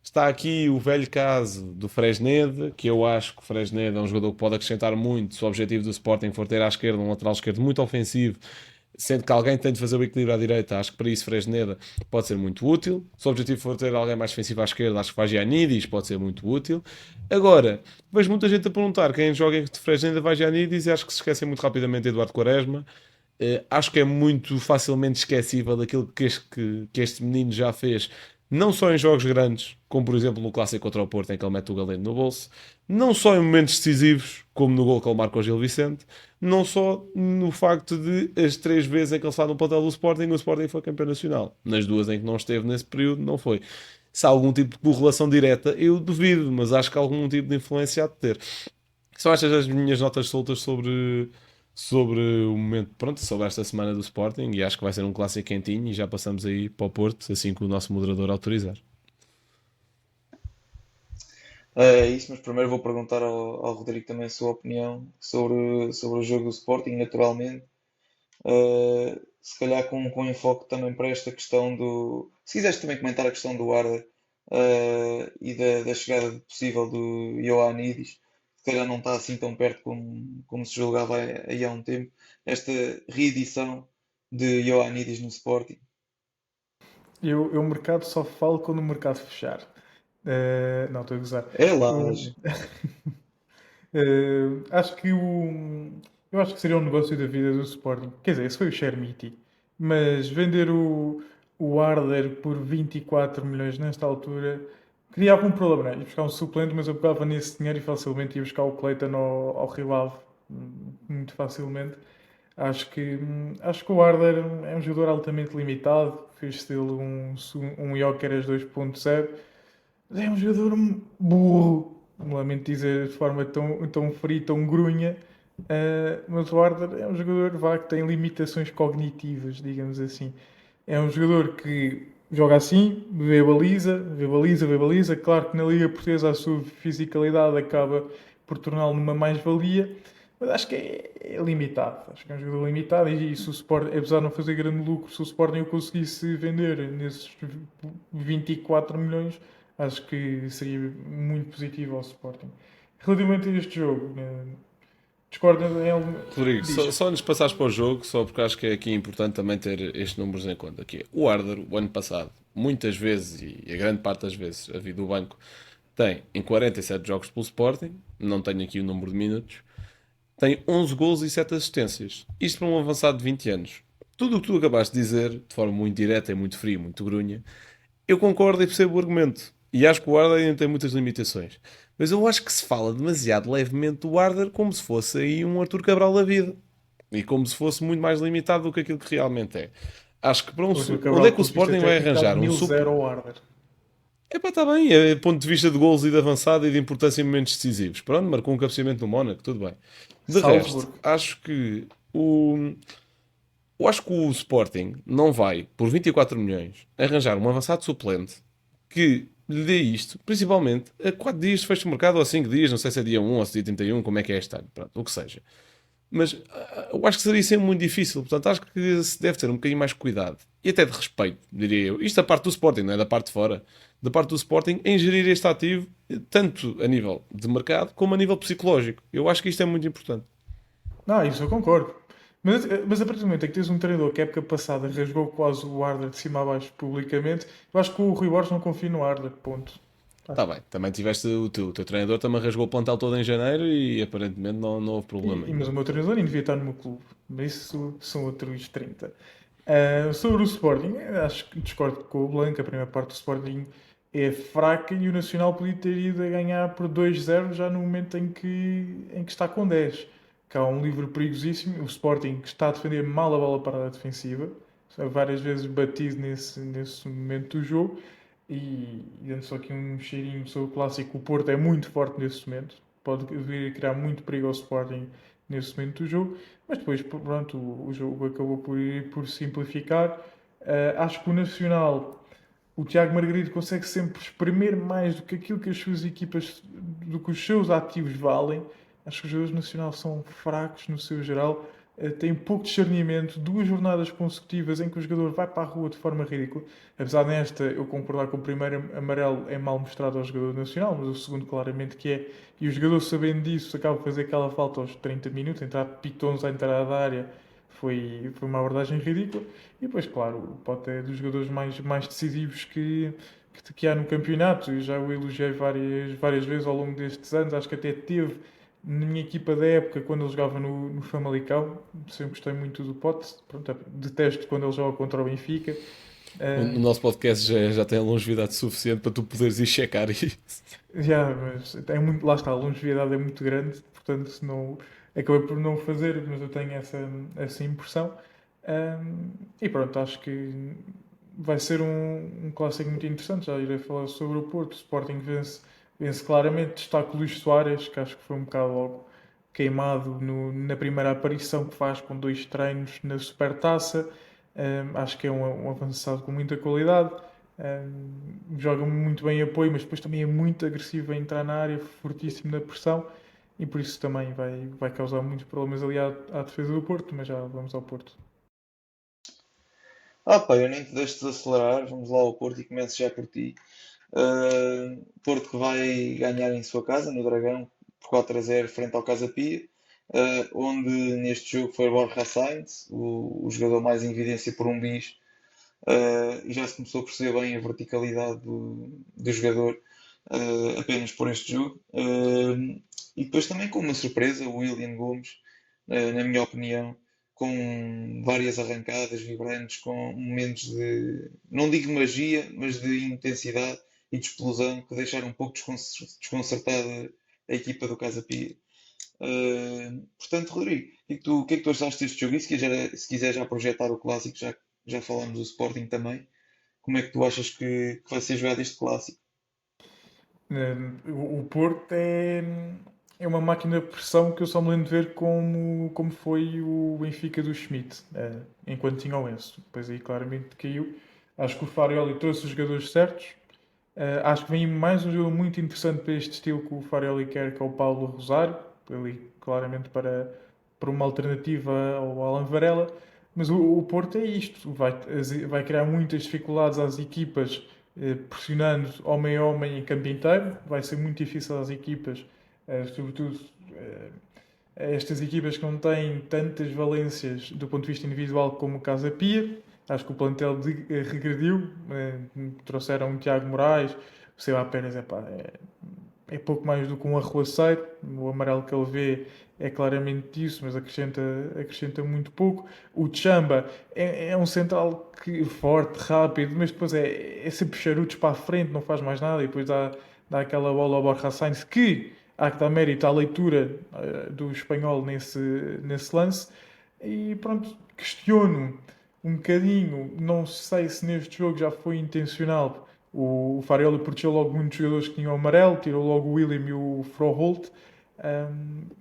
Está aqui o velho caso do Fresneda, que eu acho que o Fresneda é um jogador que pode acrescentar muito se o objetivo do Sporting for ter à esquerda um lateral esquerdo muito ofensivo, sendo que alguém tem de fazer o equilíbrio à direita. Acho que para isso Fresneda pode ser muito útil. Se o objetivo for ter alguém mais defensivo à esquerda, acho que Vagianidis pode ser muito útil. Agora, vejo muita gente a perguntar quem joga de Fresneda, Vagianidis, e acho que se esquecem muito rapidamente de Eduardo Quaresma. Acho que é muito facilmente esquecível daquilo que este menino já fez, não só em jogos grandes, como por exemplo no Clássico contra o Porto, em que ele mete o Galeno no bolso, não só em momentos decisivos, como no gol que ele marca ao Gil Vicente, não só no facto de as 3 vezes em que ele está no plantel do Sporting, o Sporting foi campeão nacional. Nas 2 em que não esteve nesse período, não foi. Se há algum tipo de correlação direta, eu duvido, mas acho que há algum tipo de influência há de ter. São estas as minhas notas soltas sobre o momento, pronto, sobre esta semana do Sporting, e acho que vai ser um clássico quentinho, e já passamos aí para o Porto, assim que o nosso moderador autorizar. É isso, mas primeiro vou perguntar ao Rodrigo também a sua opinião sobre o jogo do Sporting, naturalmente. Se calhar com enfoque também para esta questão do. Se quiseres também comentar a questão do Arda e da chegada possível do Ioannidis, se calhar não está assim tão perto como se julgava aí há um tempo, esta reedição de Ioannidis no Sporting. Eu o mercado só falo quando o mercado fechar. Não, estou a gozar. É lá, O- acho que eu acho que seria um negócio da vida do Sporting. Quer dizer, esse foi o Chermiti. Mas vender o Arder por 24 milhões nesta altura criava um problema, né? Ia buscar um suplente, mas eu pegava nesse dinheiro e facilmente ia buscar o Cleiton ao Rio Ave. Muito facilmente. Acho que o Arder é um jogador altamente limitado. Fez estilo um Gyökeres 2.0. É um jogador burro, lamento dizer de forma tão fria, tão grunha, mas o Arthur é um jogador vá, que tem limitações cognitivas, digamos assim. É um jogador que joga assim, vê baliza, vê baliza, vê baliza. Claro que na Liga Portuguesa a sua fisicalidade acaba por torná-lo numa mais-valia, mas acho que é limitado. Acho que é um jogador limitado e se o Sporting, apesar de não fazer grande lucro, se o Sporting o conseguisse vender nesses 24 milhões, acho que seria muito positivo ao Sporting. Relativamente a este jogo, discordo em algum. Rodrigo, só, Diz. só antes de passares para o jogo, só porque acho que é aqui importante também ter estes números em conta. Que é, o Arder, o ano passado, muitas vezes, e a grande parte das vezes, a vida do banco, tem em 47 jogos pelo Sporting, não tenho aqui o número de minutos, tem 11 gols e 7 assistências. Isto para um avançado de 20 anos. Tudo o que tu acabaste de dizer, de forma muito direta e muito fria, muito grunha, eu concordo e percebo o argumento. E acho que o Arder ainda tem muitas limitações. Mas eu acho que se fala demasiado levemente do Arder como se fosse aí um Arthur Cabral da vida. E como se fosse muito mais limitado do que aquilo que realmente é. Acho que para um... O Arthur Onde é Cabral, que o ponto de vista Sporting vai técnico, dá arranjar um super... 1000-0 ao Arder. Epá, está bem, é ponto de vista de gols e de avançada e de importância em momentos decisivos. Pronto, marcou um cabeceamento no Mónaco, tudo bem. De resto, Salzburgo. acho que eu acho que o Sporting não vai, por 24 milhões, arranjar um avançado suplente que lhe dê isto, principalmente a 4 dias de fecho de mercado ou a 5 dias, não sei se é dia 1 ou se é dia 31, como é que é este ano, pronto, o que seja. Mas eu acho que seria sempre muito difícil, portanto acho que se deve ter um bocadinho mais cuidado e até de respeito, diria eu. Isto da parte do Sporting, não é da parte de fora, da parte do Sporting em gerir este ativo, tanto a nível de mercado como a nível psicológico. Eu acho que isto é muito importante. Não, isso eu concordo. Mas a partir do momento em que tens um treinador que a época passada rasgou quase o Arder de cima a baixo publicamente, eu acho que o Rui Borges não confia no Arder, ponto. Está bem, também tiveste o teu treinador também rasgou o plantel todo em janeiro e aparentemente não houve problema Mas o nenhum. meu treinador nem devia estar no meu clube. Mas isso são outros 30. Sobre o Sporting, acho que discordo com o Blanco. A primeira parte do Sporting é fraca e o Nacional podia ter ido a ganhar por 2-0 já no momento em que está com 10. Que há um livro perigosíssimo. O Sporting que está a defender mal a bola parada defensiva. Várias vezes batido nesse momento do jogo. E dando só aqui um cheirinho sobre o clássico, o Porto é muito forte nesse momento. Pode vir a criar muito perigo ao Sporting nesse momento do jogo. Mas depois, pronto, o jogo acabou por simplificar. Acho que o Nacional, o Tiago Margarido consegue sempre exprimir mais do que aquilo que as suas equipas, do que os seus ativos valem. Acho que os jogadores do Nacional são fracos no seu geral, têm pouco discernimento. 2 jornadas consecutivas em que o jogador vai para a rua de forma ridícula. Apesar desta, eu concordar que o primeiro amarelo é mal mostrado ao jogador nacional, mas o segundo claramente que é. E o jogador sabendo disso acaba de fazer aquela falta aos 30 minutos, entrar pitons à entrada da área. Foi uma abordagem ridícula. E depois, claro, o Pote é dos jogadores mais decisivos que há no campeonato. Eu já o elogiei várias vezes ao longo destes anos. Acho que até teve na minha equipa da época, quando ele jogava no Famalicão. Sempre gostei muito do Pote. Pronto, detesto quando ele joga contra o Benfica. O nosso podcast já tem a longevidade suficiente para tu poderes ir checar isso. Mas lá está, a longevidade é muito grande, portanto não, acabei por não fazer, mas eu tenho essa impressão. E pronto, acho que vai ser um clássico muito interessante. Já irei falar sobre o Porto. O Sporting vence claramente. Destaco o Luís Soares, que acho que foi um bocado logo queimado na primeira aparição que faz com 2 treinos na Supertaça. Acho que é um avançado com muita qualidade. Joga muito bem em apoio, mas depois também é muito agressivo a entrar na área, fortíssimo na pressão, e por isso também vai causar muitos problemas ali à defesa do Porto. Mas já vamos ao Porto. Pá, eu nem te deixo desacelerar. Vamos lá ao Porto e começo já por ti. Porto que vai ganhar em sua casa, no Dragão, por 4-0 frente ao Casa Pia, onde neste jogo foi Borja Sainz, o jogador mais em evidência por um bis, e já se começou a perceber bem a verticalidade do jogador apenas por este jogo. E depois também com uma surpresa, o William Gomes, na minha opinião, com várias arrancadas vibrantes, com momentos de, não digo magia, mas de intensidade e de explosão que deixaram um pouco desconcertada a equipa do Casa Pia. Portanto, Rodrigo, o que é que tu achaste deste jogo? E se quiser já projetar o clássico, já falámos do Sporting também, como é que tu achas que vai ser jogado este clássico? O Porto é uma máquina de pressão que eu só me lembro de ver como foi o Benfica do Schmidt, enquanto tinha o Enzo. Depois aí claramente caiu. Acho que o Farioli trouxe os jogadores certos. Acho que vem mais um jogo muito interessante para este estilo que o Farioli quer, que é o Paulo Rosário, ali claramente para uma alternativa ao Alan Varela. Mas o Porto é isto, vai criar muitas dificuldades às equipas, pressionando homem a homem em campo inteiro. Vai ser muito difícil às equipas, sobretudo a estas equipas que não têm tantas valências do ponto de vista individual como o Casa Pia. Acho que o plantel regrediu. Trouxeram o Tiago Moraes, o Seba Pérez é pouco mais do que um arruaceiro. O amarelo que ele vê é claramente isso, mas acrescenta muito pouco. O Tchamba é um central forte, rápido, mas depois é sempre charutos para a frente, não faz mais nada, e depois dá aquela bola ao Borja Sainz, que há que dar mérito à leitura do espanhol nesse lance. E pronto, questiono um bocadinho, não sei se neste jogo já foi intencional. O Farioli protegeu logo muitos jogadores que tinham amarelo, tirou logo o William e o Froholt,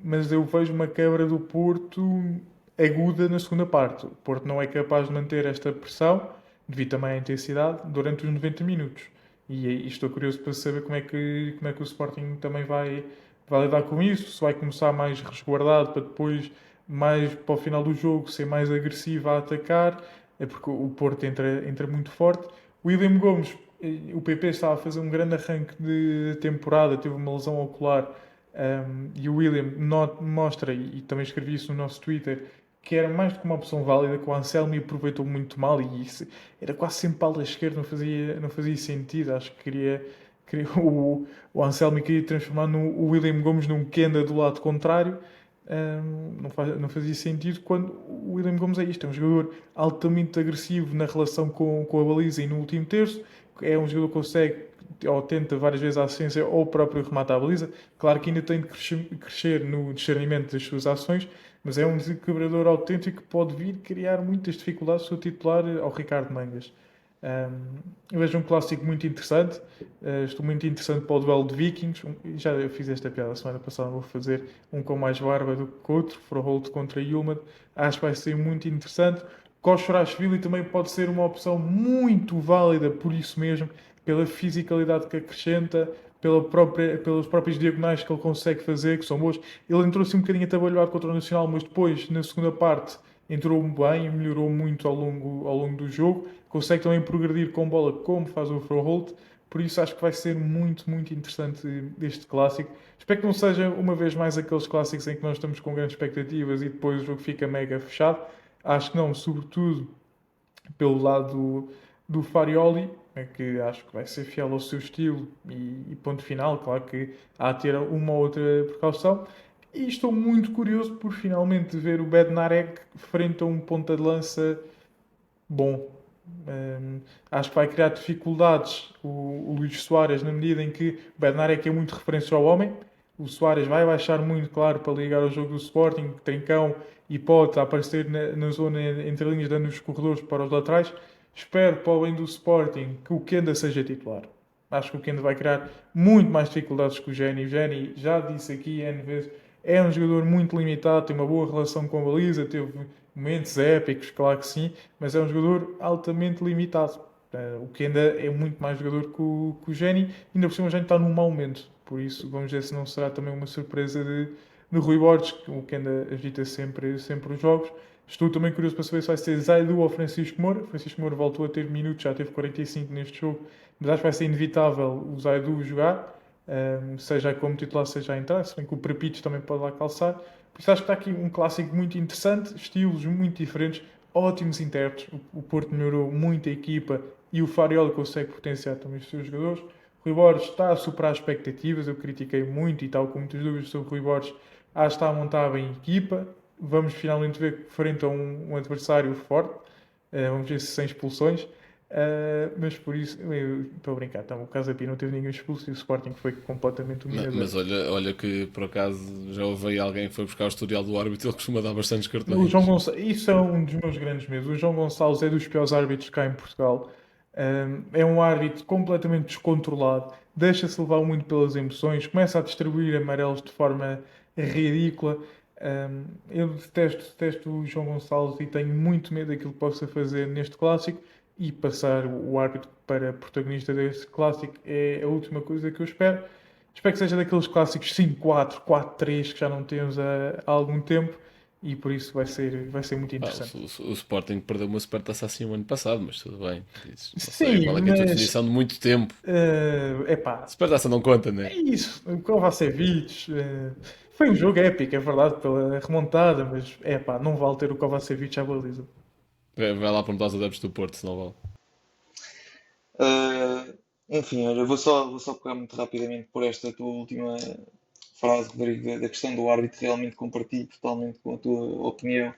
mas eu vejo uma quebra do Porto aguda na segunda parte. O Porto não é capaz de manter esta pressão, devido também à intensidade, durante os 90 minutos. E estou curioso para saber como é que o Sporting também vai lidar com isso, se vai começar mais resguardado para depois, mais para o final do jogo, ser mais agressivo a atacar, é porque o Porto entra muito forte. O William Gomes, o PP estava a fazer um grande arranque de temporada, teve uma lesão ocular, e o William mostra, e também escrevi isso no nosso Twitter, que era mais do que uma opção válida, que o Anselmi aproveitou muito mal, e isso era quase sempre para a esquerda, não fazia sentido. Acho que o Anselmi queria transformar o William Gomes num Kenda do lado contrário. Não fazia sentido, quando o William Gomes é isto, é um jogador altamente agressivo na relação com a baliza e no último terço. É um jogador que consegue ou tenta várias vezes a assistência ou o próprio remate à baliza. Claro que ainda tem de crescer no discernimento das suas ações, mas é um desequilibrador autêntico que pode vir criar muitas dificuldades ao titular, ao Ricardo Mangas. Eu vejo um clássico muito interessante. Estou muito interessante para o duelo de Vikings. Já eu fiz esta piada a semana passada, vou fazer um com mais barba do que o outro. Froholt contra Yilmaz. Acho que vai ser muito interessante. Koshorashvili também pode ser uma opção muito válida por isso mesmo, pela fisicalidade que acrescenta, pelas próprias diagonais que ele consegue fazer, que são boas. Ele entrou assim um bocadinho atabalhoado contra o Nacional, mas depois, na segunda parte, entrou bem e melhorou muito ao longo do jogo. Consegue também progredir com bola, como faz o Froholt. Por isso acho que vai ser muito, muito interessante este clássico. Espero que não seja uma vez mais aqueles clássicos em que nós estamos com grandes expectativas e depois o jogo fica mega fechado. Acho que não, sobretudo pelo lado do Farioli, que acho que vai ser fiel ao seu estilo e ponto final. Claro que há de ter uma ou outra precaução. E estou muito curioso por finalmente ver o Bednarek frente a um ponta de lança bom. Acho que vai criar dificuldades o Luís Soares, na medida em que o Bednarek é muito referência ao homem. O Soares vai baixar muito, claro, para ligar ao jogo do Sporting, Trincão, e pode aparecer na zona entre linhas, dando os corredores para os laterais. Espero, para o bem do Sporting, que o Kenda seja titular. Acho que o Kenda vai criar muito mais dificuldades que o Géni. O Géni, já disse aqui N vezes, é um jogador muito limitado, tem uma boa relação com a baliza, teve momentos épicos, claro que sim, mas é um jogador altamente limitado. O Kenda é muito mais jogador que o Géni, ainda por cima o Géni está num mau momento. Por isso, vamos ver se não será também uma surpresa de Rui Borges, o Kenda agita sempre os jogos. Estou também curioso para saber se vai ser Zaidu ou Francisco Moura. Francisco Moura voltou a ter minutos, já teve 45 neste jogo, mas acho que vai ser inevitável o Zaidu jogar, seja como titular, seja a entrar, se bem que o Prepites também pode lá calçar. Por isso acho que está aqui um clássico muito interessante, estilos muito diferentes, ótimos intérpretes. O Porto melhorou muito a equipa e o Farioli consegue potenciar também os seus jogadores. Rui Borges está a superar expectativas, eu critiquei muito e tal com muitas dúvidas sobre Rui Borges, acho que está a montar bem equipa, vamos finalmente ver frente a um adversário forte, vamos ver se sem expulsões. Mas por isso, eu estou a brincar, então, o Casa Pia não teve ninguém expulso e o Sporting foi completamente dominador. Mas olha que por acaso já houve aí alguém que foi buscar o historial do árbitro, ele costuma dar bastantes O cartões. João Gonçalves, isso é um dos meus grandes medos. O João Gonçalves é dos piores árbitros cá em Portugal. É um árbitro completamente descontrolado, deixa-se levar muito pelas emoções, começa a distribuir amarelos de forma ridícula. Eu detesto o João Gonçalves e tenho muito medo daquilo que possa fazer neste clássico. E passar o árbitro para protagonista deste clássico é a última coisa que eu espero. Espero que seja daqueles clássicos 5-4, 4-3 que já não temos há algum tempo e por isso vai ser muito interessante. O Sporting perdeu uma supertaça assim o ano passado, mas tudo bem. Isso, não sei Sim, qual é que é a tua mas definição de muito tempo. epá, Supertaça não conta, né? é isso. O Kovacevic foi um jogo épico, é verdade, pela remontada, mas epá, não vale ter o Kovacevic à baliza. Vai lá perguntar aos adeptos do Porto, se não vale. Enfim, olha, vou só pegar muito rapidamente por esta tua última frase, Rodrigo, da questão do árbitro. Realmente compartilho totalmente com a tua opinião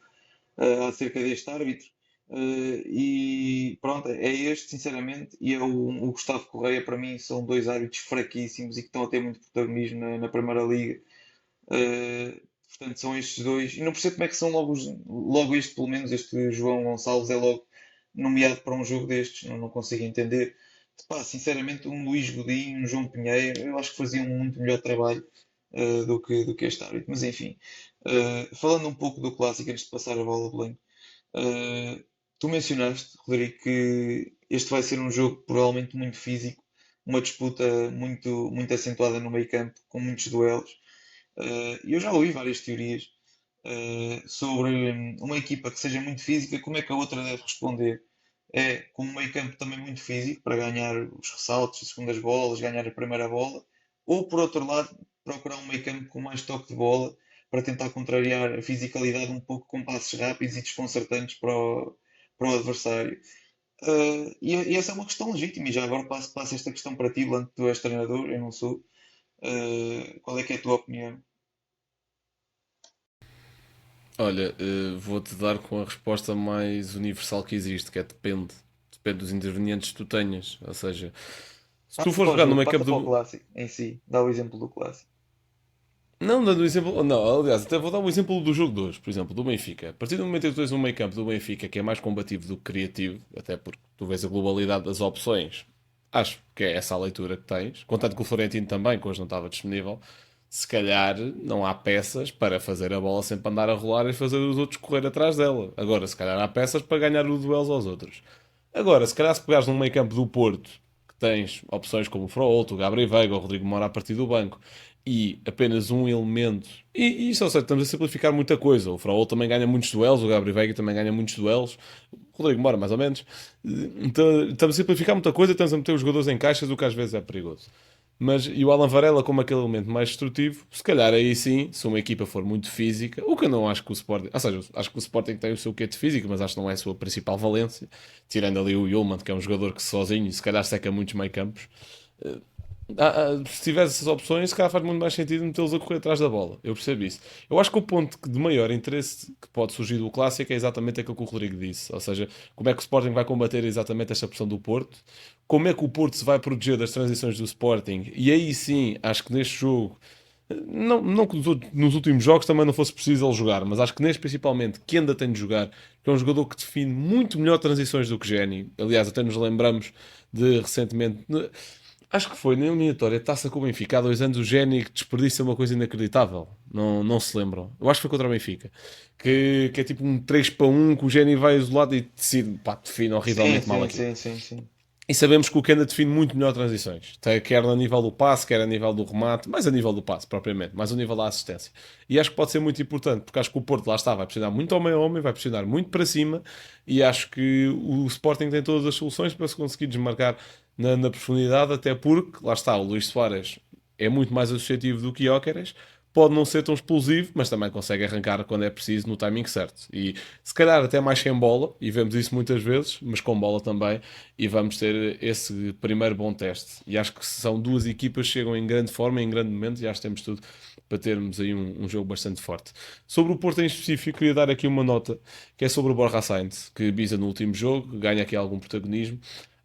acerca deste árbitro. E pronto, é este, sinceramente, e é o Gustavo Correia. Para mim, são dois árbitros fraquíssimos e que estão a ter muito protagonismo na Primeira Liga. Uh, Portanto, são estes dois. E não percebo como é que são logo este, pelo menos, este João Gonçalves é logo nomeado para um jogo destes. Não consigo entender. Pá, sinceramente, um Luís Godinho, um João Pinheiro, eu acho que faziam um muito melhor trabalho do que este árbitro. Mas enfim, falando um pouco do clássico, antes de passar a bola, Belém, tu mencionaste, Rodrigo, que este vai ser um jogo provavelmente muito físico, uma disputa muito acentuada no meio campo, com muitos duelos. Eu já ouvi várias teorias sobre uma equipa que seja muito física, como é que a outra deve responder. É com um meio campo também muito físico, para ganhar os ressaltos, as segundas bolas, ganhar a primeira bola, ou por outro lado, procurar um meio campo com mais toque de bola, para tentar contrariar a fisicalidade um pouco com passos rápidos e desconcertantes para o adversário. E essa é uma questão legítima, e já agora passo esta questão para ti, Blanco, tu és treinador, eu não sou. Qual é que é a tua opinião? Olha, vou-te dar com a resposta mais universal que existe, que é depende. Depende dos intervenientes que tu tenhas. Ou seja, se tu Passa fores para o jogar no jogo, meio passa campo para o do. clássico em si. Dá o exemplo do clássico. Não, dando o exemplo. Não, aliás, até vou dar o exemplo do jogo de hoje, por exemplo, do Benfica. A partir do momento em que tu tens um meio campo do Benfica que é mais combativo do que criativo, até porque tu vês a globalidade das opções, acho que é essa a leitura que tens. Contanto que o Florentino também, que hoje não estava disponível, se calhar não há peças para fazer a bola sempre andar a rolar e fazer os outros correr atrás dela. Agora, se calhar há peças para ganhar os duelos aos outros. Agora, se calhar se pegares num meio campo do Porto, que tens opções como o Fraolto, o Gabriel Veiga, o Rodrigo Moura a partir do banco, e apenas um elemento. E isto, ou seja, estamos a simplificar muita coisa. O Fraolto também ganha muitos duelos, o Gabriel Veiga também ganha muitos duelos, o Rodrigo Moura mais ou menos. Então, estamos a simplificar muita coisa, estamos a meter os jogadores em caixas, o que às vezes é perigoso. Mas, e o Alan Varela como aquele elemento mais destrutivo, se calhar aí sim, se uma equipa for muito física, o que eu não acho que o Sporting, ou seja, acho que o Sporting tem o seu quê de físico, mas acho que não é a sua principal valência, tirando ali o Yulman, que é um jogador que sozinho, se calhar seca muitos meio campos. Se tivesse essas opções, se calhar faz muito mais sentido metê-los a correr atrás da bola. Eu percebo isso. Eu acho que o ponto de maior interesse que pode surgir do clássico é exatamente aquilo que o Rodrigo disse. Ou seja, como é que o Sporting vai combater exatamente esta pressão do Porto, como é que o Porto se vai proteger das transições do Sporting, e aí sim, acho que neste jogo, não que nos últimos jogos também não fosse preciso ele jogar, mas acho que neste principalmente, que ainda tem de jogar, que é um jogador que define muito melhor transições do que Géni. Aliás, até nos lembramos de recentemente. Acho que foi na eliminatória Taça com o Benfica há 2 anos o Géni que desperdiça uma coisa inacreditável. Não se lembram. Eu acho que foi contra o Benfica. Que é tipo um 3 para 1 que o Géni vai isolado e decide, pá, define Sim, horrivelmente mal sim, aquilo. sim, sim, sim. E sabemos que o Kenda define muito melhor transições. Quer a nível do passe, quer a nível do remate, mais a nível do passe propriamente, mais a nível da assistência. E acho que pode ser muito importante, porque acho que o Porto lá está, vai pressionar muito homem a homem, vai pressionar muito para cima, e acho que o Sporting tem todas as soluções para se conseguir desmarcar na profundidade, até porque, lá está, o Luís Soares é muito mais associativo do que Gyökeres, pode não ser tão explosivo, mas também consegue arrancar quando é preciso no timing certo. E se calhar até mais sem bola, e vemos isso muitas vezes, mas com bola também, e vamos ter esse primeiro bom teste. E acho que são duas equipas que chegam em grande forma, em grande momento, e acho que temos tudo para termos aí um jogo bastante forte. Sobre o Porto em específico, queria dar aqui uma nota, que é sobre o Borja Sainz, que visa no último jogo, ganha aqui algum protagonismo.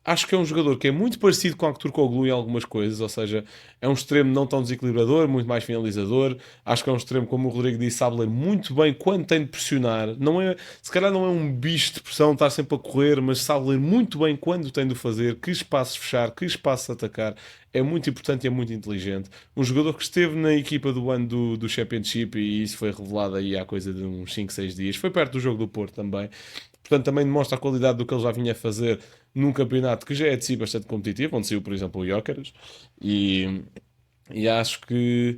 Acho que é um jogador que é muito parecido com Aktürk Turkoglu em algumas coisas, ou seja, é um extremo não tão desequilibrador, muito mais finalizador. Acho que é um extremo, como o Rodrigo disse, sabe ler muito bem quando tem de pressionar. Não é, se calhar não é um bicho de pressão, estar sempre a correr, mas sabe ler muito bem quando tem de o fazer, que espaços fechar, que espaços atacar. É muito importante e é muito inteligente. Um jogador que esteve na equipa do ano do Championship, e isso foi revelado aí há coisa de uns 5, 6 dias. Foi perto do jogo do Porto também. Portanto, também demonstra a qualidade do que ele já vinha a fazer num campeonato que já é de si bastante competitivo, onde saiu, por exemplo, o Gyökeres. E, e acho que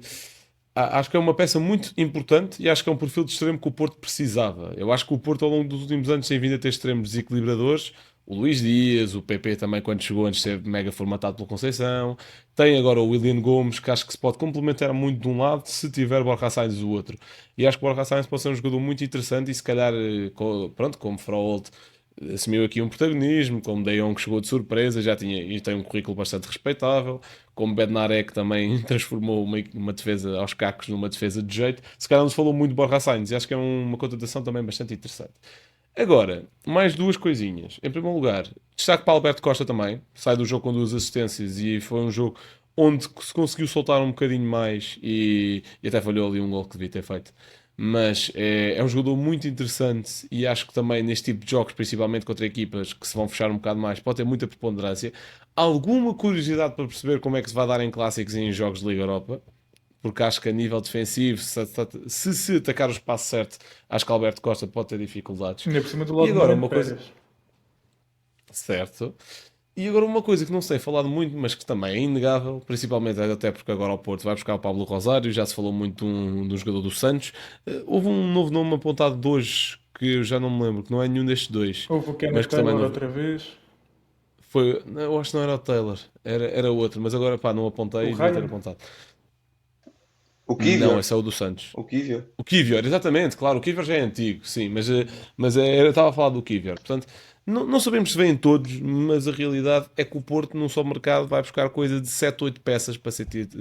é uma peça muito importante, e acho que é um perfil de extremo que o Porto precisava. Eu acho que o Porto, ao longo dos últimos anos, tem vindo a ter extremos desequilibradores. O Luís Dias, o PP também, quando chegou, antes de ser mega formatado pelo Conceição. Tem agora o William Gomes, que acho que se pode complementar muito de um lado, se tiver Borja Sainz do outro. E acho que o Borja Sainz pode ser um jogador muito interessante, e se calhar, pronto, como Froholt assumiu aqui um protagonismo, como De Jong, que chegou de surpresa, já tinha e tem um currículo bastante respeitável, como Bednarek, que também transformou uma defesa aos cacos numa defesa de jeito. Se calhar não se falou muito de Borja Sainz, e acho que é uma contratação também bastante interessante. Agora, mais duas coisinhas. Em primeiro lugar, destaque para Alberto Costa também. Sai do jogo com 2 assistências, e foi um jogo onde se conseguiu soltar um bocadinho mais, e até falhou ali um gol que devia ter feito. Mas é um jogador muito interessante, e acho que também neste tipo de jogos, principalmente contra equipas que se vão fechar um bocado mais, pode ter muita preponderância. Alguma curiosidade para perceber como é que se vai dar em clássicos e em jogos de Liga Europa, porque acho que a nível defensivo, se atacar o espaço certo, acho que Alberto Costa pode ter dificuldades. Ainda por cima do E lado de agora Mariano uma coisa, Pérez. certo. E agora uma coisa que não se tem falado muito, mas que também é inegável, principalmente até porque agora o Porto vai buscar o Pablo Rosário, já se falou muito de um jogador do Santos. Houve um novo nome apontado de hoje, que eu já não me lembro, que não é nenhum destes dois, Houve o mas Kenneth que também Taylor não outra vez. foi. Eu acho que não era o Taylor, era outro, mas agora pá, não apontei O e devia ter Ryan. apontado. O Não, Kivior. esse é o do Santos. O Kivior. O Kivior, exatamente, claro, o Kivior já é antigo, sim, eu estava a falar do Kivior. Portanto, não sabemos se vêm todos, mas a realidade é que o Porto, num só mercado, vai buscar coisa de 7, 8 peças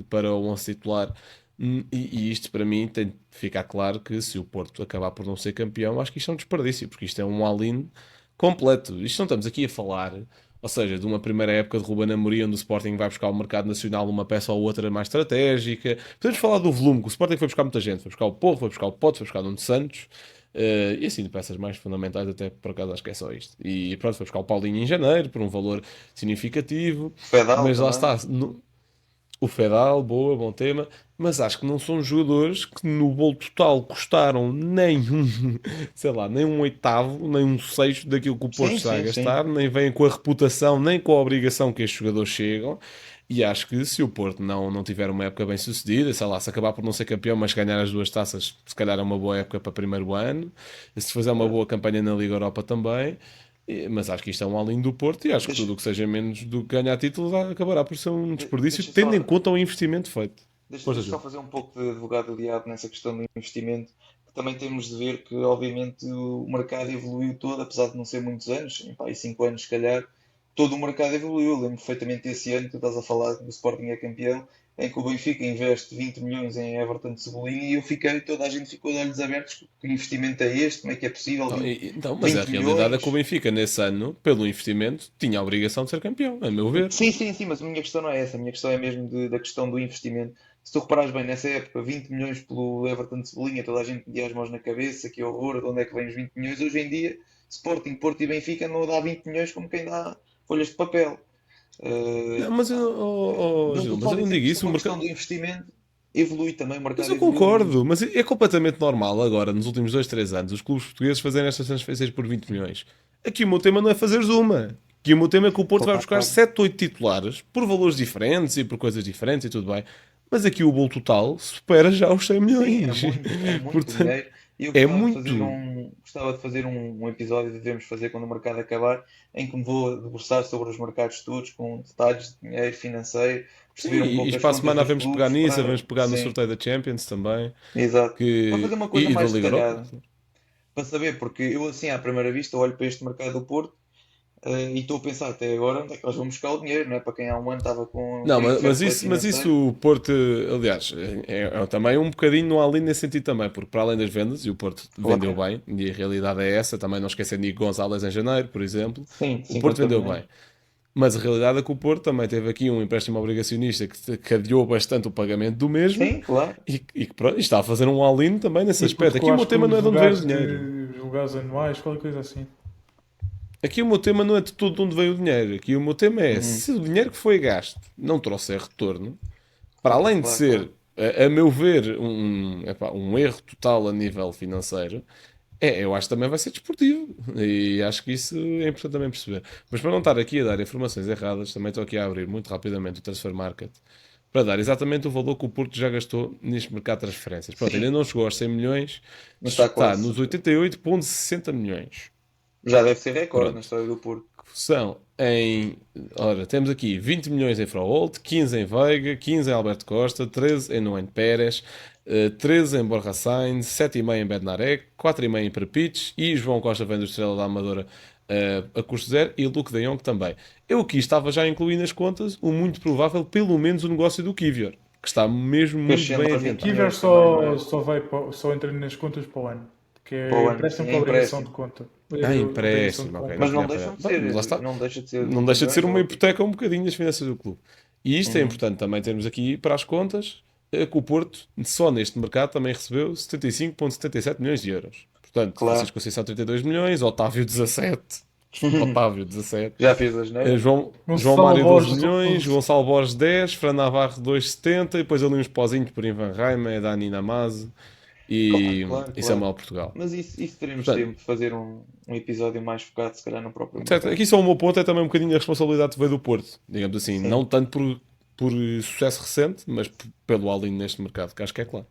para o 11 titular. E isto, para mim, tem de ficar claro que se o Porto acabar por não ser campeão, acho que isto é um desperdício, porque isto é um all-in completo. Isto não estamos aqui a falar, ou seja, de uma primeira época de Ruben Amorim, onde o Sporting vai buscar ao mercado nacional uma peça ou outra mais estratégica. Podemos falar do volume, que o Sporting foi buscar muita gente. Foi buscar o Porro, foi buscar o Pote, foi buscar o Nuno Santos. E assim, de peças mais fundamentais, até por acaso acho que é só isto. E pronto, foi buscar o Paulinho em janeiro, por um valor significativo. Fedal Mas lá também. está, o Fedal, boa, bom tema, mas acho que não são jogadores que no bolo total custaram nem um, sei lá, nem um oitavo, nem um sexto daquilo que o Porto Sim, está a sim, sim. gastar, nem vêm com a reputação, nem com a obrigação que estes jogadores chegam. E acho que se o Porto não tiver uma época bem sucedida, sei lá, se acabar por não ser campeão, mas ganhar as 2 taças, se calhar é uma boa época para primeiro ano, se fizer uma boa campanha na Liga Europa também. Mas acho que isto é um all-in do Porto, e acho que Deixa, tudo o que seja menos do que ganhar títulos acabará por ser um desperdício, deixa tendo em só, conta o investimento feito. deixa Força, só Gil. fazer um pouco de advogado do diabo nessa questão do investimento, que também temos de ver que, obviamente, o mercado evoluiu todo, apesar de não ser muitos anos, em pá, aí 5 anos se calhar, todo o mercado evoluiu. Eu lembro perfeitamente desse ano que tu estás a falar que o Sporting é campeão, em que o Benfica investe 20 milhões em Everton de Cebolinha, e eu fiquei, toda a gente ficou de olhos abertos. Que investimento é este? Como é que é possível? Não, 20, então, mas a 20 realidade é que o milhões? Benfica, nesse ano, pelo investimento, tinha a obrigação de ser campeão, a meu ver. Sim, sim, sim, mas a minha questão não é essa. A minha questão é mesmo da questão do investimento. Se tu reparares bem, nessa época, 20 milhões pelo Everton de Cebolinha, toda a gente media as mãos na cabeça, que horror, de onde é que vêm os 20 milhões? Hoje em dia, Sporting, Porto e Benfica não dá 20 milhões como quem dá folhas de papel. Não, Eh, mas, não Gil, estou mas só eu a não dizer digo que isto é isso, o uma mercado. questão do investimento, evolui também, o Mas mercado eu evoluiu muito. concordo, mas é completamente normal agora, nos últimos 2, 3 anos, os clubes portugueses fazerem estas transferências por 20 milhões. Aqui o meu tema não é fazeres uma. Aqui o meu tema é que o Porto vai Claro, buscar claro. 7, 8 titulares, por valores diferentes e por coisas diferentes e tudo bem. Mas aqui o bolo total supera já os 100 Sim, milhões. é muito Portanto, dinheiro. E eu É gostava de fazer um episódio, devemos fazer quando o mercado acabar, em que me vou debruçar sobre os mercados todos, com detalhes de dinheiro financeiro, Sim, perceber um pouco as para a contas semana dos vamos pegar clubes, nisso, para... vamos pegar no Sim, sorteio da Champions também, exato. Para fazer uma coisa e da mais Liga Europa. detalhada, para saber, porque eu assim, à primeira vista, olho para este mercado do Porto, e estou a pensar até agora onde é que eles vão buscar o dinheiro, não é? Para quem há um ano estava com Não, em fair mas play isso financeiro. o Porto, aliás, é também um bocadinho no ali nesse sentido também, porque para além das vendas, e o Porto vendeu Claro. bem, e a realidade é essa, também não esquecendo Nico Gonçalves em janeiro, por exemplo, Sim, o Porto 50 vendeu bem. milhões. Mas a realidade é que o Porto também teve aqui um empréstimo obrigacionista que adiou bastante o pagamento do mesmo, Sim, claro. e que pronto, e está a fazer um all-in também nesse aspecto. Aqui Hipotecou o meu acho que tema não é os de onde veio o lugares dinheiro. os lugares anuais, qualquer coisa assim. Aqui o meu tema não é de tudo de onde veio o dinheiro. Aqui o meu tema é Uhum. se o dinheiro que foi gasto não trouxer retorno, para além de Claro, ser, claro. a meu ver, um erro total a nível financeiro, eu acho que também vai ser desportivo. E acho que isso é importante também perceber. Mas para não estar aqui a dar informações erradas, também estou aqui a abrir muito rapidamente o Transfer Market para dar exatamente o valor que o Porto já gastou neste mercado de transferências. Pronto, ainda Sim, não chegou aos 100 milhões, mas está está quase. nos 88,60 milhões. Já deve ser recorde na Pronto. história do Porto. São em. Ora, temos aqui 20 milhões em Froholt, 15 em Veiga, 15 em Alberto Costa, 13 em Nuno Pérez, 13 em Borja Sainz, 7,5 em Bednarek, 4,5 em Perpites e João Costa vem do Estrela da Amadora a custo zero e Luke de Jong também. Eu aqui estava já a incluir nas contas o muito provável, pelo menos, o negócio do Kivior, que está mesmo Fez muito bem 109 adiantado. Kiver milhões também, não é? só entra nas contas para o ano, que Para é o ano, empréstimo sim, com é obrigação de empréstimo. conta. Obrigação de Empréstimo, ok, conta. não Mas tinha não deixam apanhado. de Bem, mas lá ser, está. não deixa de ser Não 20 deixa de ser milhões, é uma ótimo. hipoteca um bocadinho das finanças do clube. E isto é Uhum. importante também termos aqui para as contas que o Porto, só neste mercado, também recebeu 75,77 milhões de euros. Portanto, Claro. Francisco Conceição 32 milhões, Otávio 17, Otávio 17, Já fez a geneira? João Gonçalo Mário 12 Borges, milhões, 11. Gonçalo Borges 10, Fran Navarro 2,70 e depois ali uns pozinhos por Ivan Raima, Dani Namaze Claro, e, claro, e claro. Samuel Portugal. Mas isso teremos Portanto, tempo de fazer um episódio mais focado, se calhar, no próprio certo, mercado. aqui só o meu ponto é também um bocadinho a responsabilidade que veio do Porto, digamos assim, não Sim. tanto por sucesso recente, mas pelo all-in neste mercado, que acho que é claro.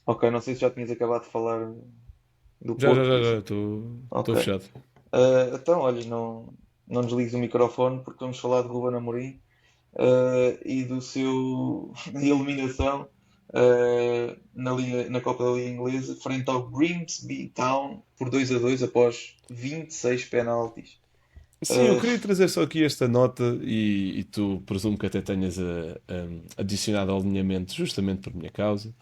Ok, não sei se já tinhas acabado de falar do Já, já, Porto, já, por já, isso. estou Ok. fechado. Então, olha, não desligues o microfone porque vamos falar de Ruben Amorim, e do seu eliminação, na Copa da Liga Inglesa frente ao Grimsby Town por 2-2 após 26 penaltis. Sim, eu queria trazer só aqui esta nota e tu presumo que até tenhas adicionado ao alinhamento justamente por minha causa.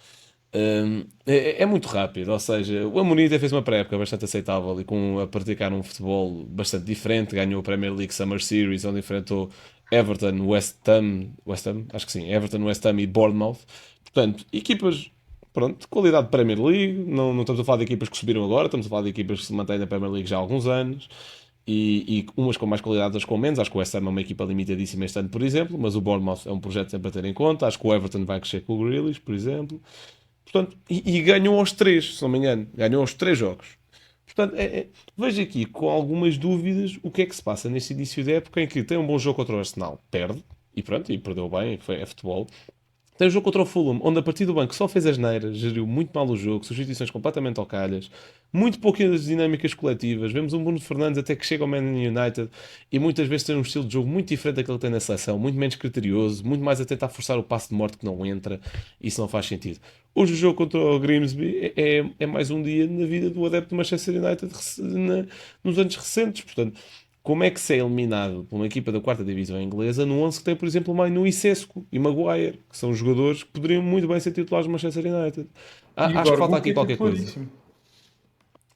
É muito rápido, ou seja, o Amorim até fez uma pré-época bastante aceitável e a praticar um futebol bastante diferente, ganhou a Premier League Summer Series, onde enfrentou Everton, West Ham, acho que sim, Everton, West Ham e Bournemouth. Portanto, equipas, pronto, de qualidade de Premier League, não estamos a falar de equipas que subiram agora, estamos a falar de equipas que se mantêm na Premier League já há alguns anos. E umas com mais qualidade, outras com menos. Acho que o West Ham é uma equipa limitadíssima este ano, por exemplo, mas o Bournemouth é um projeto sempre a ter em conta. Acho que o Everton vai crescer com o Grealish, por exemplo. Portanto, e ganhou aos três, se não me engano. Ganhou aos três jogos. Portanto, vejo aqui com algumas dúvidas o que é que se passa neste início de época em que tem um bom jogo contra o Arsenal, perde, e pronto, e perdeu bem, é futebol. Tem um jogo contra o Fulham, onde a partir do banco só fez as neiras, geriu muito mal o jogo, substituições completamente ao calhas, muito poucas dinâmicas coletivas. Vemos um Bruno Fernandes até que chega ao Man United e muitas vezes tem um estilo de jogo muito diferente daquele que tem na seleção, muito menos criterioso, muito mais a tentar forçar o passe de morte que não entra. Isso não faz sentido. Hoje o jogo contra o Grimsby é mais um dia na vida do adepto do Manchester United nos anos recentes. Portanto, como é que se é eliminado por uma equipa da quarta divisão inglesa no 11 que tem, por exemplo, Mainu e Sesco e Maguire, que são jogadores que poderiam muito bem ser titulares do Manchester United? E Acho que falta Dorgu que aqui é qualquer coisa. titularíssimo.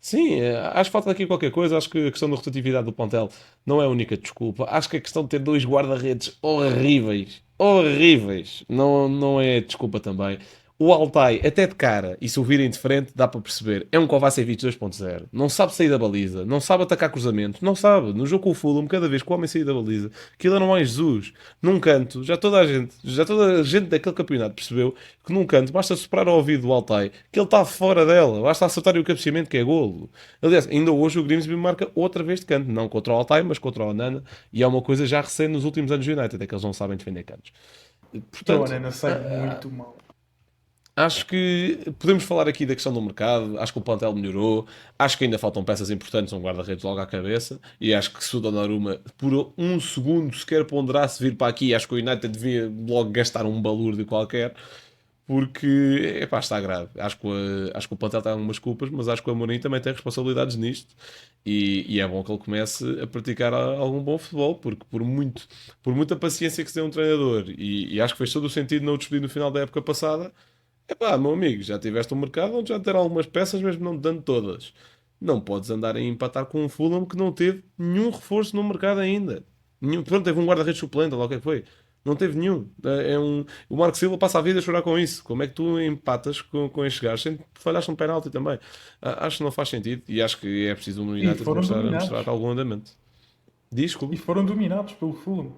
Sim, acho que falta aqui qualquer coisa. Acho que a questão da rotatividade do plantel não é a única desculpa. Acho que a questão de ter dois guarda-redes horríveis, horríveis, não é desculpa também. O Altay, até de cara, e se o virem de frente, dá para perceber. É um Kovacevic 2.0. Não sabe sair da baliza, não sabe atacar cruzamento, não sabe. No jogo com o Fulham, cada vez que o homem sair da baliza, aquilo era mais Jesus. Num canto, já toda a gente daquele campeonato percebeu que num canto basta soprar ao ouvido do Altay, que ele está fora dela, basta acertar o cabeceamento que é golo. Aliás, ainda hoje o Grimsby marca outra vez de canto, não contra o Altay, mas contra o Onana, e é uma coisa já recente nos últimos anos do United, é que eles não sabem defender cantos. O Portanto, Onana sai muito mal. Acho que podemos falar aqui da questão do mercado. Acho que o plantel melhorou. Acho que ainda faltam peças importantes, um guarda-redes logo à cabeça. E acho que se o Donnarumma, por um segundo, sequer ponderasse vir para aqui, acho que o United devia logo gastar um balúrdio qualquer. Porque, epá, está grave. Acho que o plantel tem algumas culpas, mas acho que o Amorim também tem responsabilidades nisto. E é bom que ele comece a praticar algum bom futebol, porque por muita paciência que se tem um treinador, e acho que fez todo o sentido não o despedir no final da época passada. Epá, meu amigo, já tiveste um mercado onde já deram algumas peças, mesmo não te dando todas. Não podes andar a empatar com um Fulham que não teve nenhum reforço no mercado ainda. Pronto, teve um guarda-redes suplente, lá o que é que foi. Não teve nenhum. O Marco Silva passa a vida a chorar com isso. Como é que tu empatas com estes gajos sem falhaste um penalti também? Acho que não faz sentido e acho que é preciso um E United foram dominados. mostrar algum andamento. Diz, E desculpa. foram dominados pelo Fulham.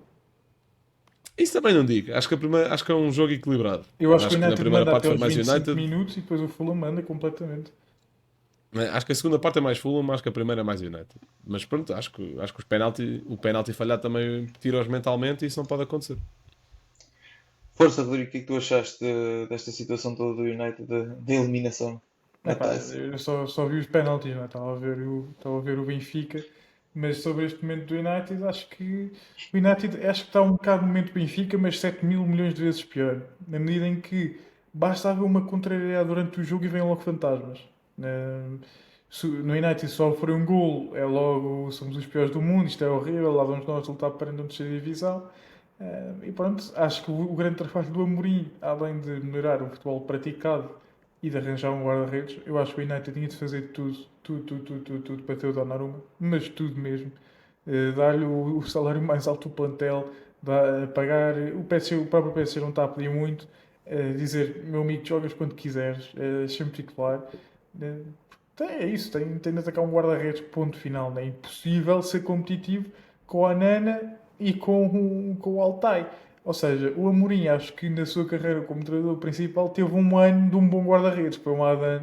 Isso também não digo. Acho que é um jogo equilibrado. Eu acho que Acho o que na United primeira manda parte até foi aos mais 25 United. minutos e depois o Fulham manda completamente. Acho que a segunda parte é mais Fulham, acho que a primeira é mais United. Mas pronto, acho que o penalti falhar também tira-os mentalmente e isso não pode acontecer. Força, Rodrigo, o que é que tu achaste desta situação toda do United, da eliminação na Epá, taça? eu só vi os penaltis, não é? Estava a ver o Benfica, mas sobre este momento do United, acho que o United acho que está um bocado no momento do Benfica, mas 7 mil milhões de vezes pior. Na medida em que basta haver uma contrariedade durante o jogo e vêm logo fantasmas. No United só for um gol, é logo somos os piores do mundo, isto é horrível, lá vamos nós lutar para não descer a divisão. E pronto, acho que o grande trabalho do Amorim, além de melhorar o futebol praticado e de arranjar um guarda-redes, eu acho que o United tinha de fazer tudo para ter o Donnarumma, mas tudo mesmo. Dar-lhe o salário mais alto do plantel, pagar. O próprio PSG não está a pedir muito. Dizer, meu amigo, jogas quando quiseres, sempre titular. É isso, tem de atacar um guarda-redes, ponto final. É impossível ser competitivo com a Nana e com o Altay. Ou seja, o Amorim, acho que na sua carreira como treinador principal, teve um ano de um bom guarda-redes, que foi um Adan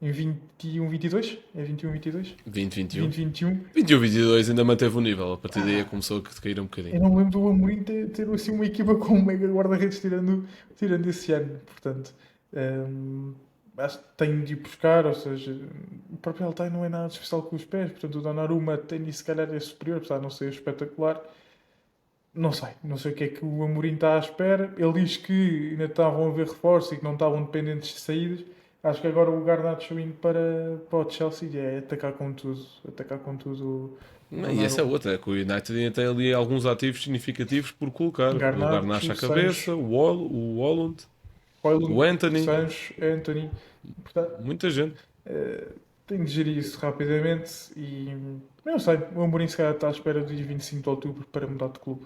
em 21-22? É 21-22? 20-21. 20-21. 21-22 ainda manteve o nível. A partir daí começou a cair um Eu bocadinho. não me lembro do Amorim ter assim uma equipa com um mega guarda-redes tirando esse ano. Portanto, acho que tenho de ir buscar, ou seja, o próprio Altay não é nada de especial com os pés, portanto o Donnarumma tem se calhar é superior, apesar de não ser espetacular. Não sei o que é que o Amorim está à espera. Ele diz que ainda estavam a ver reforços e que não estavam dependentes de saídas. Acho que agora o Garnacho indo para o Chelsea é atacar com tudo o E essa é outra, é que o United ainda tem ali alguns ativos significativos por colocar. O Garnacho à cabeça, o Holland, o Anthony, Sancho, Anthony. Portanto, muita gente. tenho de gerir isso rapidamente e não sei, o Amorim se calhar está à espera do dia 25 de outubro para mudar de clube.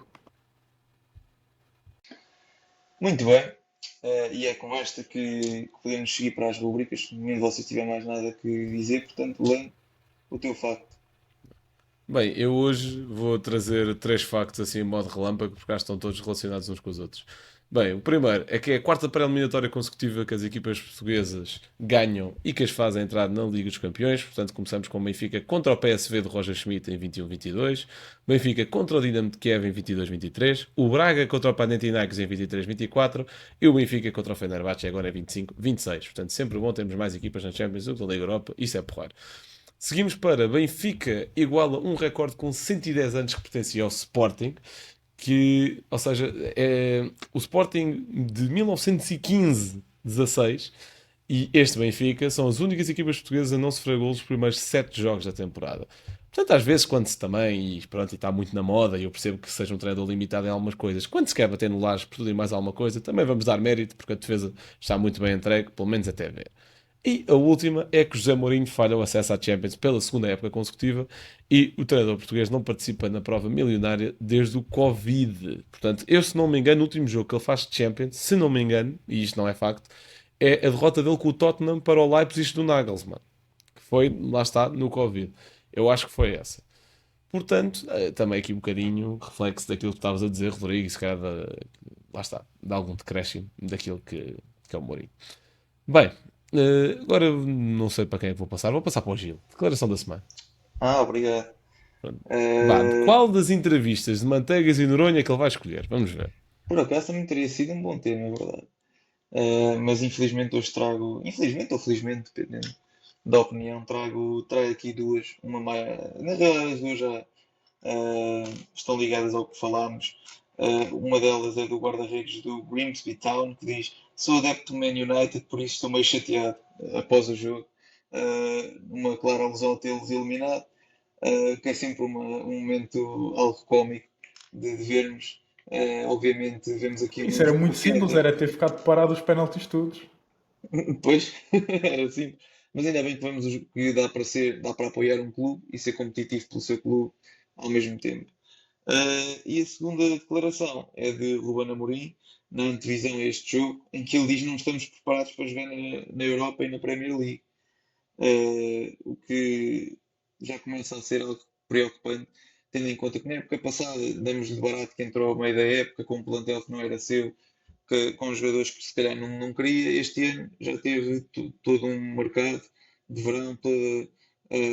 Muito bem. E é com esta que podemos seguir para as rubricas. Nem vocês tiverem mais nada que dizer, portanto, Leno, o teu facto. Bem, eu hoje vou trazer 3 factos assim em modo relâmpago, porque já estão todos relacionados uns com os outros. Bem, o primeiro é que é a quarta pré-eliminatória consecutiva que as equipas portuguesas ganham e que as fazem entrar na Liga dos Campeões. Portanto, começamos com o Benfica contra o PSV de Roger Schmidt em 21-22, Benfica contra o Dinamo de Kiev em 22-23, o Braga contra o Panathinaikos em 23-24 e o Benfica contra o Fenerbahçe agora em 25-26. Portanto, sempre bom termos mais equipas na Champions League da Liga Europa, isso é porrar. Seguimos para Benfica iguala um recorde com 110 anos que pertencia ao Sporting, ou seja, é o Sporting de 1915-16 e este Benfica são as únicas equipas portuguesas a não sofrer golos nos primeiros 7 jogos da temporada. Portanto, às vezes, quando se também, e pronto, e está muito na moda, e eu percebo que seja um treinador limitado em algumas coisas, quando se quer bater no laje por tudo e mais alguma coisa, também vamos dar mérito, porque a defesa está muito bem entregue, pelo menos até ver. E a última é que José Mourinho falha o acesso à Champions pela segunda época consecutiva e o treinador português não participa na prova milionária desde o Covid. Portanto, eu, se não me engano, o último jogo que ele faz de Champions, se não me engano, e isto não é facto, é a derrota dele com o Tottenham para o Leipzig do Nagelsmann, que foi, lá está, no Covid. Eu acho que foi essa. Portanto, também aqui um bocadinho reflexo daquilo que estavas a dizer, Rodrigo, e se calhar, lá está, de algum decréscimo daquilo que é o Mourinho. Bem, agora não sei para quem é que vou passar. Vou passar para o Gil. Declaração da semana. Obrigado. Pronto. Vá, de qual das entrevistas de Manteigas e Noronha que ele vai escolher? Vamos ver. Por acaso também teria sido um bom tema, é verdade. mas infelizmente hoje trago, infelizmente ou felizmente, dependendo da opinião, trago aqui duas, uma mais, na realidade as duas já estão ligadas ao que falámos. Uma delas é do guarda-redes do Grimsby Town, que diz: sou adepto do Man United, por isso estou meio chateado após o jogo. Uma clara alusão a tê-los eliminado, que é sempre um momento algo cómico de vermos. Obviamente vemos aqui Isso era muito o simples, Kevin. era ter ficado parado os penaltis todos. Pois, era assim. Mas ainda bem que vamos que dá para apoiar um clube e ser competitivo pelo seu clube ao mesmo tempo. E a segunda declaração é de Ruben Amorim, na antevisão a este jogo, em que ele diz que não estamos preparados para jogar na Europa e na Premier League. O que já começa a ser algo preocupante, tendo em conta que na época passada demos-lhe de barato que entrou ao meio da época com um plantel que não era seu, com jogadores que se calhar não queria. Este ano já teve todo um mercado de verão, toda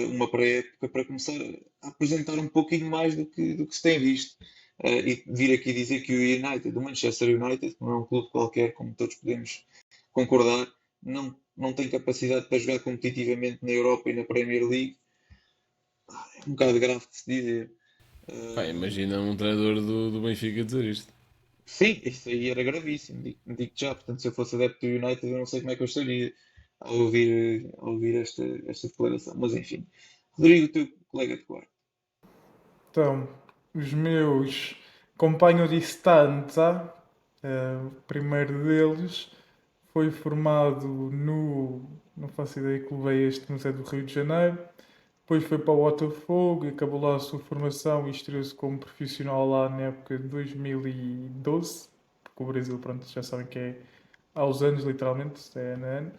uma pré-época para começar a apresentar um pouquinho mais do que se tem visto. E vir aqui dizer que o United, o Manchester United, que não é um clube qualquer, como todos podemos concordar, não tem capacidade para jogar competitivamente na Europa e na Premier League, é um bocado grave de se dizer. Pá, imagina um treinador do Benfica dizer isto. Sim, isso aí era gravíssimo, digo já. Portanto, se eu fosse adepto do United, eu não sei como é que eu estaria ao ouvir esta declaração. Mas enfim, Rodrigo, o teu colega de quarto. Então, os meus companhos de stanza, o primeiro deles foi formado não faço ideia que levei este, mas é do Rio de Janeiro. Depois foi para o Botafogo e acabou lá a sua formação e estreou-se como profissional lá na época de 2012, porque o Brasil, pronto, já sabem que é aos anos, literalmente, é ano.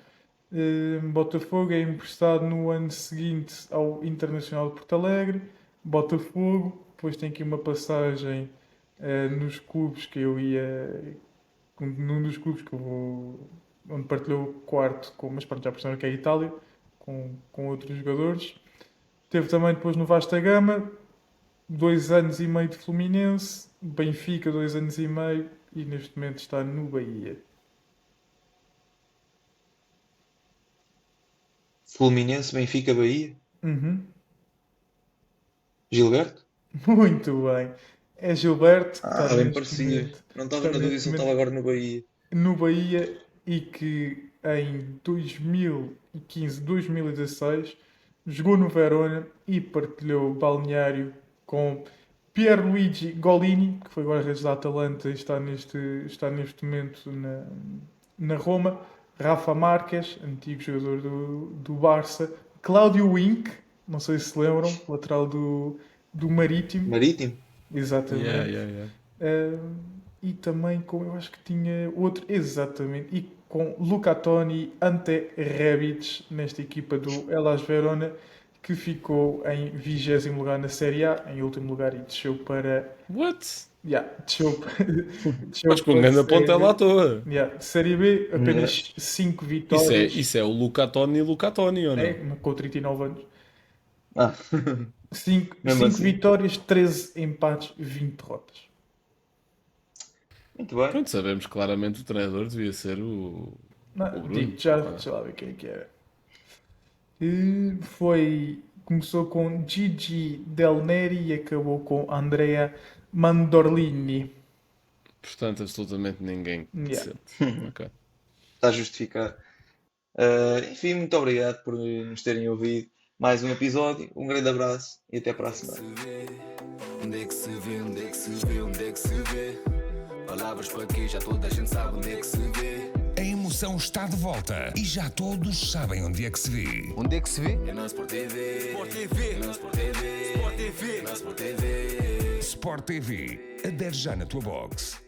Botafogo é emprestado no ano seguinte ao Internacional de Porto Alegre. Botafogo, depois tem aqui uma passagem nos clubes que eu ia. Num dos clubes que eu vou. Onde partilhou o quarto, mas pronto, já perceberam que é a Itália, com outros jogadores. Teve também depois no Vasta Gama, 2 anos e meio de Fluminense, Benfica 2 anos e meio e neste momento está no Bahia. Fluminense, Benfica, Bahia. Uhum. Gilberto? Muito bem. É Gilberto, que está Bem neste parecia. momento, Não estava na dúvida se ele momento estava agora no Bahia. no Bahia e que em 2015, 2016 jogou no Verona e partilhou balneário com Pierluigi Golini, que foi guarda-redes da Atalanta e está neste momento na Roma. Rafa Marques, antigo jogador do Barça. Cláudio Wink, não sei se lembram, lateral do Marítimo. Marítimo? Exatamente. Yeah. E também eu acho que tinha outro, exatamente, e com Luca Toni, Ante Rebic, nesta equipa do Hellas Verona, que ficou em 20º lugar na Série A, em último lugar, e desceu para... What? Desceu Mas com um para grande ponta é lá à toa. Série B, apenas 5 vitórias. Isso é o Luca Toni, ou não? Com 39 anos. Ah, 5 mesmo assim. vitórias, 13 empates, 20 derrotas. Muito bem. Pronto, sabemos claramente o treinador devia ser o Bruno. Digo já, deixa lá ver quem é que era. Começou com Gigi Del Neri e acabou com Andrea Mandorlini. Portanto, absolutamente ninguém. Yeah. Ok. Está justificado. Enfim, muito obrigado por nos terem ouvido. Mais um episódio. Um grande abraço e até para a semana. Onde é que se vê, onde é que se vê, onde é que se vê? Palavras para quê? Já toda a gente sabe onde é que se vê. A emoção está de volta e já todos sabem onde é que se vê. Onde é que se vê? É na Sport TV. Sport TV. É na Sport TV. Sport TV. É na Sport TV. Sport TV, adere já na tua box.